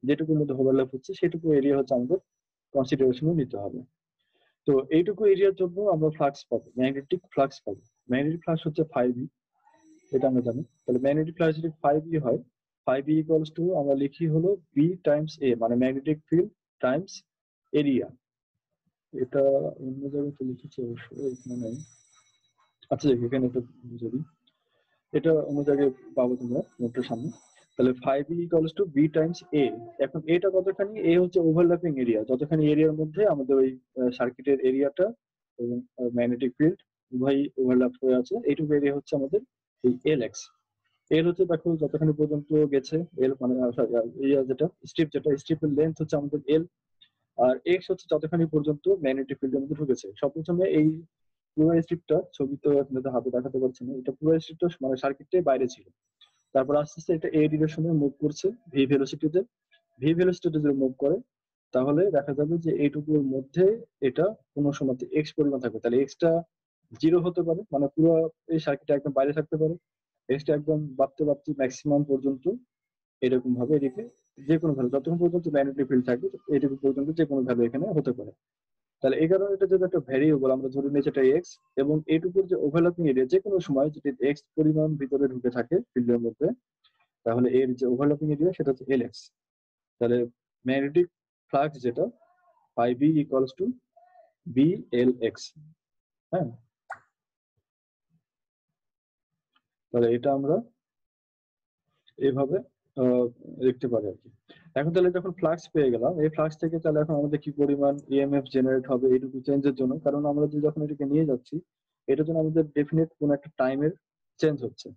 যেটুকুর মধ্যে ওভারল্যাপ হচ্ছে সেটুকু এরিয়া হচ্ছে আমাদের কনসিডারেশনে নিতে হবে। তো এইটুকু এরিয়ার জন্য আমরা ফ্লাক্স পাবো, ম্যাগনেটিক ফ্লাক্স পাবো। ম্যাগনেটিক ফ্লাক্স হচ্ছে 5e, এটা আমরা জানি। তাহলে ম্যাগনেটিক ফ্লাক্স যদি 5e হয়, 5e ইকুয়ালস টু আমরা লিখি হলো b টাইমস a, মানে ম্যাগনেটিক ফিল্ড টাইমস এরিয়া। এটা অন্য জায়গায় তো লিখেছি অবশ্যই, এখানে নেই। আচ্ছা এখানে একটা বুঝে দিই, এটা অন্য জায়গায় পাবো তোমরা নোটের সামনে। তাহলে 5e equals to b Times a। এখন এটা কতখানি? a হচ্ছে ওভারল্যাপিং এরিয়া, যতখানি এরিয়ার মধ্যে আমাদের ওই সার্কিটের এরিয়াটা এবং ম্যাগনেটিক ফিল্ড উভয়ই ওভারল্যাপ হয়ে আছে, এইটুকু এরিয়া হচ্ছে আমাদের এই lx। এল হচ্ছে দেখো যতখানি পর্যন্ত গেছে এল, মানে যেটা স্ট্রিপ, যেটা স্ট্রিপের লেন্থ হচ্ছে আমাদের এল, আর এক্স হচ্ছে যতখানি পর্যন্ত ম্যাগনেটিক ফিল্ডের মধ্যে ঢুকেছে। সবপ্রথমে এই পুরো স্ট্রিপটা, ছবি তো আপনাদের হাতে দেখাতে পারছি না, এটা পুরো স্ট্রিপটা মানে সার্কিটের বাইরে ছিল। তারপর আস্তে আস্তে এটা এ ডিরেকশনে মুভ করছে ভি ভেলোসিটিতে। ভি ভেলোসিটিতে যদি মুভ করে তাহলে দেখা যাবে যে এইটুকুর মধ্যে এটা কোনো সময় এক্স পরিমাণ থাকবে। তাহলে এক্সটা 0 হতে পারে, মানে পুরো এই সার্কিটটা একদম বাইরে থাকতে পারে। এক্সটা একদম বাড়তে বাড়তে ম্যাক্সিমাম পর্যন্ত এরকম ভাবে এদিকে যে কোনো ভ্যালু, যতক্ষণ পর্যন্ত ম্যাগনেটিক ফিল্ড থাকবে এইটুকু পর্যন্ত যে কোনো ভ্যালু এখানে হতে পারে। তাহলে এই কারণে এটা যদি একটা ভ্যারিয়েবল আমরা ধরে নিয়েছি এটা এক্স, এবং এইটুকুর যে ওভারল্যাপিং এরিয়া যে কোনো সময় যদি এক্স পরিমাণ ভিতরে ঢুকে থাকে ফিল্ডের মধ্যে, তাহলে এর যে ওভারল্যাপিং এরিয়া সেটা হচ্ছে এল এক্স। তাহলে ম্যাগনেটিক ফ্লাক্স যেটা 5b equals to B l x. হ্যাঁ, তাহলে এটা আমরা এইভাবে লিখতে পারি আর কি। এখন তাহলে যখন ফ্লাক্স পেয়ে গেলাম, এই ফ্লাক্স থেকে তাহলে এখন আমাদের কি পরিমাণ ইএমএফ জেনারেট হবে এইটুকু চেঞ্জের জন্য, কারণ আমরা যখন এটাকে নিয়ে যাচ্ছি এটার জন্য আমাদের ডেফিনেট কোন একটা টাইমের চেঞ্জ হচ্ছে।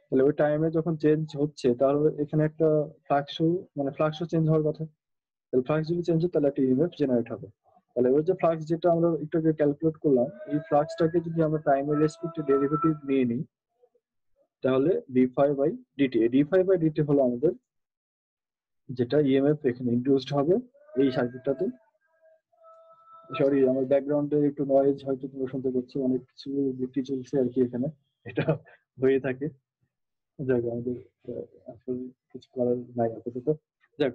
তাহলে ওই টাইমে যখন চেঞ্জ হচ্ছে তাহলে এখানে একটা ফ্লাক্সও, মানে ফ্লাক্সও চেঞ্জ হওয়ার কথা। তাহলে ফ্লাক্স যদি চেঞ্জ হয় তাহলে একটা ইএমএফ জেনারেট হবে। তাহলে ওই যে ফ্লাক্স যেটা আমরা একটু আগে ক্যালকুলেট করলাম, এই ফ্লাক্সটাকে যদি আমরা টাইমের রেসপেক্টে ডেরিভেটিভ নিয়ে নিই তাহলে d∅/dt, d∅/dt হলো আমাদের যেটা ইএমএফ এখানে ইনডিউসড হবে এই সার্কিটটাতে। সরি, আমার ব্যাকগ্রাউন্ডে একটু নয়েজ হয়তো তোমরা শুনতে পাচ্ছ, অনেক কিছু বৃষ্টি চলছে আর কি এখানে, এটা হয়ে থাকে। যাক, আমাদের আসলে কিছু করার নাই আপাতত। যাক,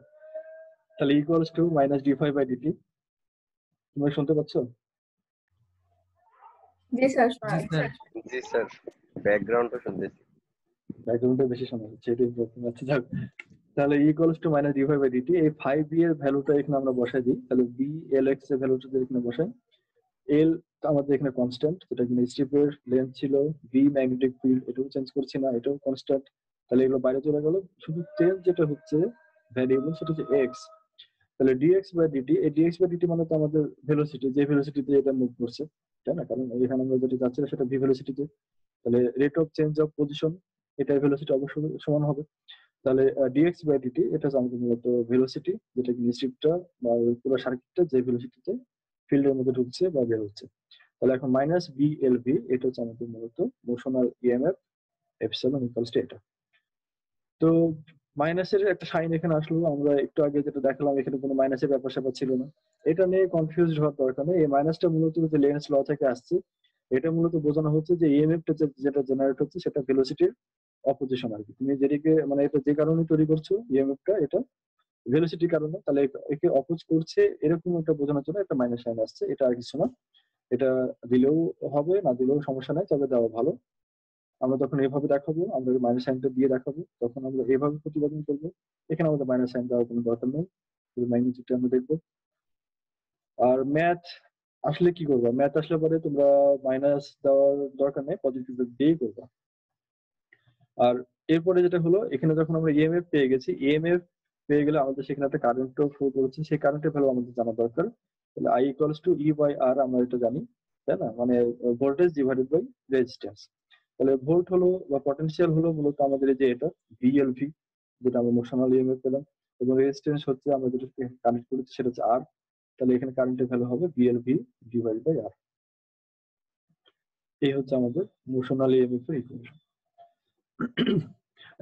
তাহলে ইকুয়ালস টু মাইনাস d∅/dt। তোমরা শুনতে পাচ্ছ? জি স্যার, জি স্যার। জি স্যার, ব্যাকগ্রাউন্ডটা শুনতেছি। ব্যাকগ্রাউন্ডে বেশি শোনা যাচ্ছে, এটাই প্রবলেম আছে। যাক, তাহলে ইকুয়ালস টু মাইনাস d∅/dt, এই 5b এর ভ্যালুটা এখানে আমরা বসাই দিই। তাহলে বি এল এক্স এর ভ্যালুটা এখানে বসাই। এল আমাদের এখানে কনস্ট্যান্ট, যেটা কিনা স্ট্রিপের লেন্থ ছিল। ভি ম্যাগনেটিক ফিল্ড, এটাও চেঞ্জ করছি না, এটাও কনস্ট্যান্ট। তাহলে এগুলো বাইরে চলে গেল, শুধু চেঞ্জ যেটা হচ্ছে ভ্যারিয়েবল সেটা হচ্ছে এক্স। তাহলে dx/dt, এই dx/dt মানে তো আমাদের ভেলোসিটি, যে ভেলোসিটিতে এটা মুভ করছে, তাই না? কারণ এখানে আমরা যেটা যাচ্ছি সেটা ভি ভেলোসিটিতে। তাহলে rate of change of position, এটার ভেলোসিটি অবশ্যই সমান হবে। তাহলে dx/dt এটা হচ্ছে আমাদের মূলত ভেলোসিটি, যেটা কি স্ট্রিপটা বা ওই পুরো সার্কিটটা যে ভেলোসিটিতে ফিল্ডের মধ্যে ঢুকছে বা বের হচ্ছে। তাহলে এখন মাইনাস বি এল ভি, এটা হচ্ছে আমাদের মূলত motional EMF epsilon equals to এটা। তো মাইনাসের একটা সাইন এখানে আসলো, আমরা একটু আগে যেটা দেখালাম এখানে কোনো মাইনাসের ব্যাপার স্যাপার ছিল না। এটা নিয়ে কনফিউজ হওয়ার দরকার নেই। এই মাইনাসটা মূলত যে লেন্স ল থেকে আসছে, এটা মূলত বোঝানো হচ্ছে যে ইএমএফটা যেটা জেনারেট হচ্ছে সেটা ভেলোসিটির অপোজিশন আর কি। তুমি যেদিকে, মানে এটা যে কারণে তৈরি করছো ইএমএফটা, এটা ভেলোসিটির কারণে, তাহলে একে অপোজ করছে এরকম একটা বোঝানোর জন্য একটা মাইনাস সাইন আসছে। এটা আর কিছু না, এটা দিলেও হবে, না দিলেও সমস্যা নাই, তবে দেওয়া ভালো। আমরা যখন এভাবে দেখাবো, আমরা মাইনাস সাইনটা দিয়ে দেখাবো, তখন আমরা এভাবে প্রতিপাদন করবো। এখানে আমাদের মাইনাস সাইন দেওয়ার কোনো দরকার নেই, শুধু ম্যাগনিটিউডটা আমরা দেখবো। আর ম্যাথ আসলে কি করবা, ম্যাথ আসলে পরে তোমরা মাইনাস দেওয়ার দরকার নেই, পজিটিভ দিয়েই করবা। আর এরপরে যেটা হলো, এখানে যখন আমরা ইএমএফ পেয়ে গেছি, ইএমএফ পেয়ে গেলে আমাদের সেখানে একটা কারেন্টও ফ্লো করেছে, সেই কারেন্টের ভ্যালু আমাদের জানা দরকার। তাহলে আই ইকুয়ালস টু ই/আর, আমরা এটা জানি, তাই না? মানে ভোল্টেজ ডিভাইডেড বাই রেজিস্ট্যান্স। তাহলে ভোল্ট হলো বা পটেনশিয়াল হলো মূলত আমাদের এই যে এটা ভিএলভি, যেটা আমরা মোশনাল ইএমএফ পেলাম, এবং রেজিস্ট্যান্স হচ্ছে আমরা যেটাকে কানেক্ট করেছি সেটা হচ্ছে আর। তাহলে এখানে কারেন্টের ভ্যালু হবে ভিএলভি ডিভাইড বাই আর। এই হচ্ছে আমাদের মোশনাল ইএমএফ এর ইকুয়েশন।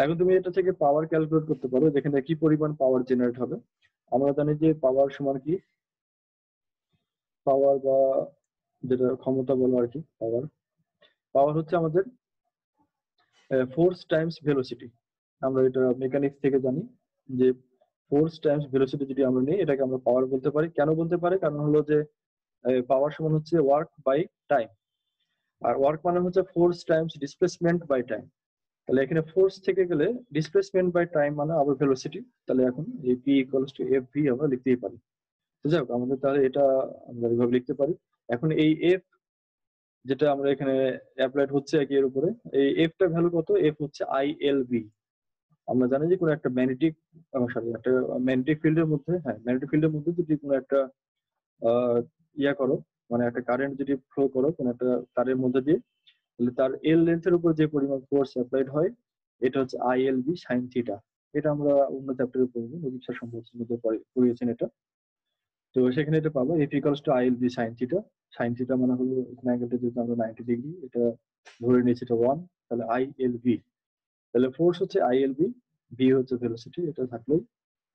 এখন তুমি এটা থেকে পাওয়ার ক্যালকুলেট করতে পারো, যেখানে কি পরিমাণ পাওয়ার জেনারেট হবে। আমরা জানি যে পাওয়ার সমান কি, পাওয়ার বা যেটা ক্ষমতা বলো আর কি, পাওয়ার পাওয়ার হচ্ছে আমাদের ফোর্স টাইমস ভেলোসিটি। আমরা এটা মেকানিক্স থেকে জানি যে ফোর্স টাইমস ভেলোসিটি যদি আমরা নিই এটাকে আমরা পাওয়ার বলতে পারি। কেন বলতে পারি? কারণ হলো যে পাওয়ার সমান হচ্ছে ওয়ার্ক বাই টাইম, আর ওয়ার্ক মানে হচ্ছে force times displacement by time. তাহলে এখানে ফোর্স থেকে গেলে ডিসপ্লেসমেন্ট বাই টাইম মানে আবার ভেলোসিটি, তাহলে এখন এই P equals to F V আমরা লিখতেই পারি। তো যাই হোক, আমাদের তাহলে এটা আমরা এইভাবে লিখতে পারি। এখন এই এফ যেটা আমরা এখানে অ্যাপ্লাইড হচ্ছে এর উপরে, এই এফটা ভ্যালু কত? এফ হচ্ছে ILB। আমরা জানি যে কোনো একটা ম্যাগনেটিক সরি একটা ম্যাগনেটিক ফিল্ডের মধ্যে, হ্যাঁ ম্যাগনেটিক ফিল্ডের মধ্যে যদি কোনো একটা ইয়া করো, মানে একটা কারেন্ট যদি ফ্লো করো কোনো একটা তারের মধ্যে দিয়ে, তাহলে তার এল লেন্থের উপর যে পরিমাণ ফোর্স অ্যাপ্লাইড হয় এটা হচ্ছে ILB সাইন থিটা। এটা আমরা অন্য চ্যাপ্টারে পড়বো, নদীপ স্যার সম্পর্কের মধ্যে পড়িয়েছেন এটা। তো সেখানে এটা পাবো F equals two ILB sine theta. Sine theta মানে হলো এখানে অ্যাঙ্গেলটা যেহেতু আমরা 90 ডিগ্রি, এটা ধরে নিয়েছি এটা 1, তাহলে ILB। তাহলে ফোর্স হচ্ছে ILB, ভি হচ্ছে ভেলোসিটি, এটা থাকলোই।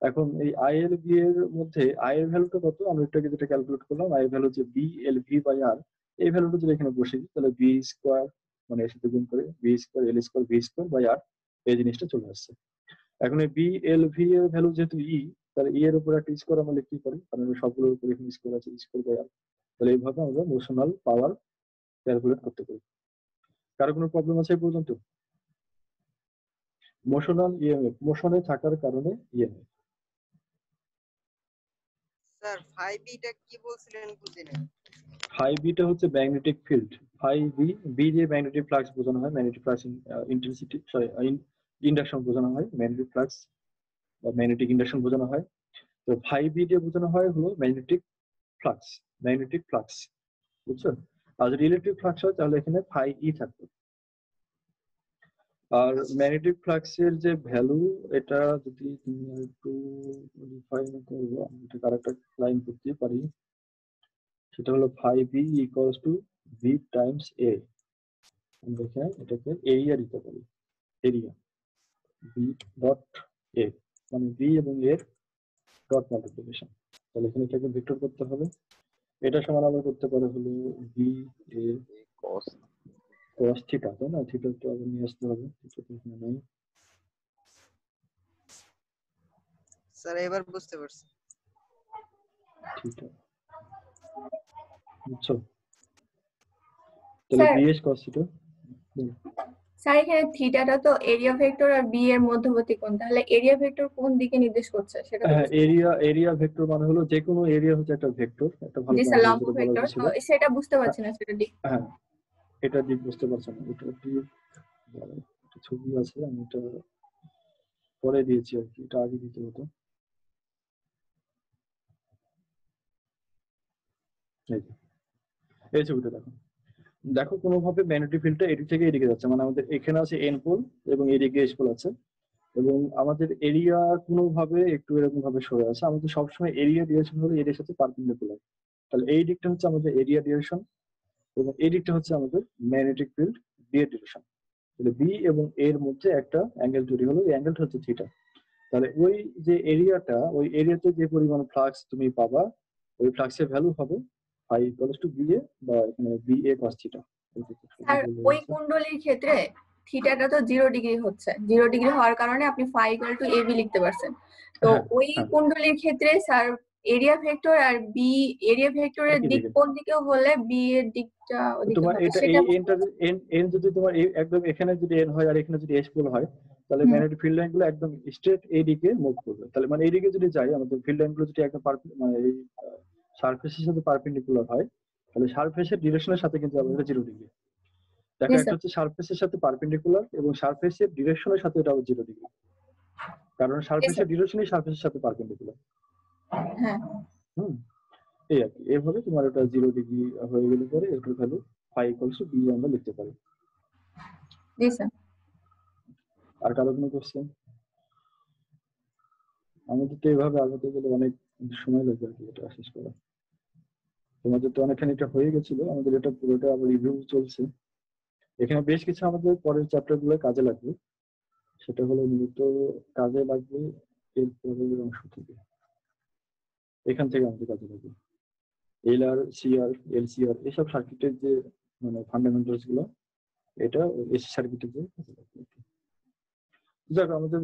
এখন এই ILB এর মধ্যে আই এর ভ্যালুটা কত আমরা এটাকে যেটা ক্যালকুলেট করলাম, আই ভ্যালু হচ্ছে BLV বাই আর। এই ভ্যালুটা যদি এখানে বসে দিই তাহলে বি স্কোয়ার মানে এর সাথে গুণ করে B square L square V square by R, এই জিনিসটা চলে আসছে। এখন এই BLV এর ভ্যালু যেহেতু তাহলে এর উপর একটা স্কোয়ার আমরা লিখতেই পারি, কারণ সবগুলোর উপর এখানে স্কোয়ার আছে, স্কোয়ার বাই আর। তাহলে এইভাবে আমরা মোশনাল পাওয়ার ক্যালকুলেট করতে পারি। কারো কোনো প্রবলেম আছে এই পর্যন্ত? মোশনাল ইএমএফ, মোশনে থাকার কারণে ইএমএফ। স্যার 5B টা কি বলছিলেন বুঝিনি। 5B টা হচ্ছে ম্যাগনেটিক ফিল্ড। 5B, বি দিয়ে ম্যাগনেটিক ফ্লাক্স বোঝানো হয়, magnetic flux intensity sorry induction বোঝানো হয়, ম্যাগনেটিক ফ্লাক্স বা ম্যাগনেটিক ইন্ডাকশন বোঝানো হয়। তো 5B দিয়ে বোঝানো হয় হলো ম্যাগনেটিক ফ্লাক্স, ম্যাগনেটিক ফ্লাক্স, বুঝছো? আর যদি ইলেকট্রিক ফ্লাক্স হয় তাহলে এখানে 5E থাকবে। আর ম্যাগনেটিক ফ্লাক্সের যে ভ্যালু, এটা যদি তুমি একটু ডিফাইন করবো, আমি এটা আরেকটা লাইন করতে পারি, সেটা হলো 5B equals two V Times A। আমরা এখানে এটাকে এরিয়া দিতে পারি, এরিয়া V ডট A মানে V এবং A এর ডট মাল্টিপ্লিকেশন। তাহলে এখানে এটাকে ভেক্টর করতে হবে, এটা সমান আবার করতে পারে হলো V A cos cos theta, তাই না? থিটা তো আবার নিয়ে আসতে হবে, থিটা তো এখানে নেই। স্যার এবার বুঝতে পারছি। থিটা, বুঝছো? তাহলে sir BS cos theta. Sir এখানে থিটাটা তো এরিয়া ভেক্টর আর বি এর মধ্যবর্তী কোণ, তাহলে এরিয়া ভেক্টর কোন দিকে নির্দেশ করছে সেটা তো হ্যাঁ, বুঝতে এরিয়া ভেক্টর মানে হলো যে কোনো এরিয়া হচ্ছে একটা ভেক্টর, একটা ভালো জি পয়েন্ট স্যার, লম্ব যেটা বলা ভেক্টর হয়েছিল। তো সেটা বুঝতে পারছি না সেটা দিক। হ্যাঁ, এটা দিক বুঝতে পারছো না, এটা একটা ছবি আছে, আমি এটা পরে দিয়েছি আর কি, এটা আগে দিতে হতো। এই ছবিটা দেখো, দেখো কোনোভাবে ম্যাগনেটিক ফিল্ডটা এদিক থেকে এদিকে যাচ্ছে, মানে আমাদের এখানে আছে এন পোল এবং এদিকে এস পোল আছে, এবং আমাদের এরিয়া কোনোভাবে একটু এরকম ভাবে সরে আছে। আমাদের সবসময় এরিয়া ডিরেকশন হলো এর সাথে পারপেন্ডিকুলার। তাহলে এই দিকটা হচ্ছে আমাদের এরিয়া ডিরেকশন এবং এই দিকটা হচ্ছে আমাদের ম্যাগনেটিক ফিল্ড বি এর ডিরেকশন। তাহলে বি এবং এর মধ্যে একটা অ্যাঙ্গেল তৈরি হলো, এই অ্যাঙ্গেলটা হচ্ছে থিটা। তাহলে ওই যে এরিয়াটা, ওই এরিয়াতে যে পরিমাণ ফ্লাক্স তুমি পাবা, ওই ফ্লাক্সের ভ্যালু হবে phi equals to B A, বা এখানে B A cos theta. Sir ওই কুণ্ডলীর ক্ষেত্রে থিটাটা তো 0 ডিগ্রি হচ্ছে, 0 ডিগ্রি হওয়ার কারণে আপনি ফাই ইকুয়াল টু এবি লিখতে পারছেন। তো ওই কুণ্ডলীর ক্ষেত্রে স্যার এরিয়া ভেক্টর আর বি, এরিয়া ভেক্টরের দিক কোন দিকে হলে বি এর দিকটা ওদিকে তোমার হবে এটা সেটা এই এনটা এন যদি তোমার একদম এখানে যদি এন হয় আর এখানে যদি এস পোল হয়, তাহলে ম্যাগনেটিক ফিল্ড লাইন গুলো একদম স্ট্রেট এই দিকে মুভ করবে। তাহলে মানে এইদিকে যদি যাই, আমাদের ফিল্ড লাইন গুলো যদি একদম মানে এই সারফেসের সাথে পারপেন্ডিকুলার হয়, তাহলে সারফেসের ডিরেকশনের সাথে কিন্তু আমাদের 0 ডিগ্রি। দেখো একটা হচ্ছে সারফেসের সাথে পারপেন্ডিকুলার এবং সারফেসের ডিরেকশনের সাথে এটা 0 ডিগ্রি, কারণ সারফেসের ডিরেকশনই সারফেসের সাথে পারপেন্ডিকুলার। হ্যাঁ, এই আর কি, এভাবে তোমার এটা 0 ডিগ্রি হয়ে গেলে পরে এটার value phi equals to B আমরা লিখতে পারি। জি স্যার। আর কারো কোনো কোশ্চেন? আমাদের তো এইভাবে আগাতে গেলে অনেক সময় লাগবে আর কি এটা শেষ করা। তোমাদের তো অনেকখানি এটা হয়ে গেছিল, আমাদের এটা পুরোটা আবার রিভিউ চলছে। এখানে বেশ কিছু আমাদের পরের চ্যাপ্টার গুলো কাজে লাগবে, সেটা হলো মূলত কাজে লাগবে এর পরের অংশ থেকে, এখান থেকে আমাদের কাজে লাগবে এলআর সিআর এলসিআর এসব সার্কিটের যে মানে ফান্ডামেন্টালস গুলো, এটা এসি সার্কিটের যে কাজে লাগবে। যাক আমাদের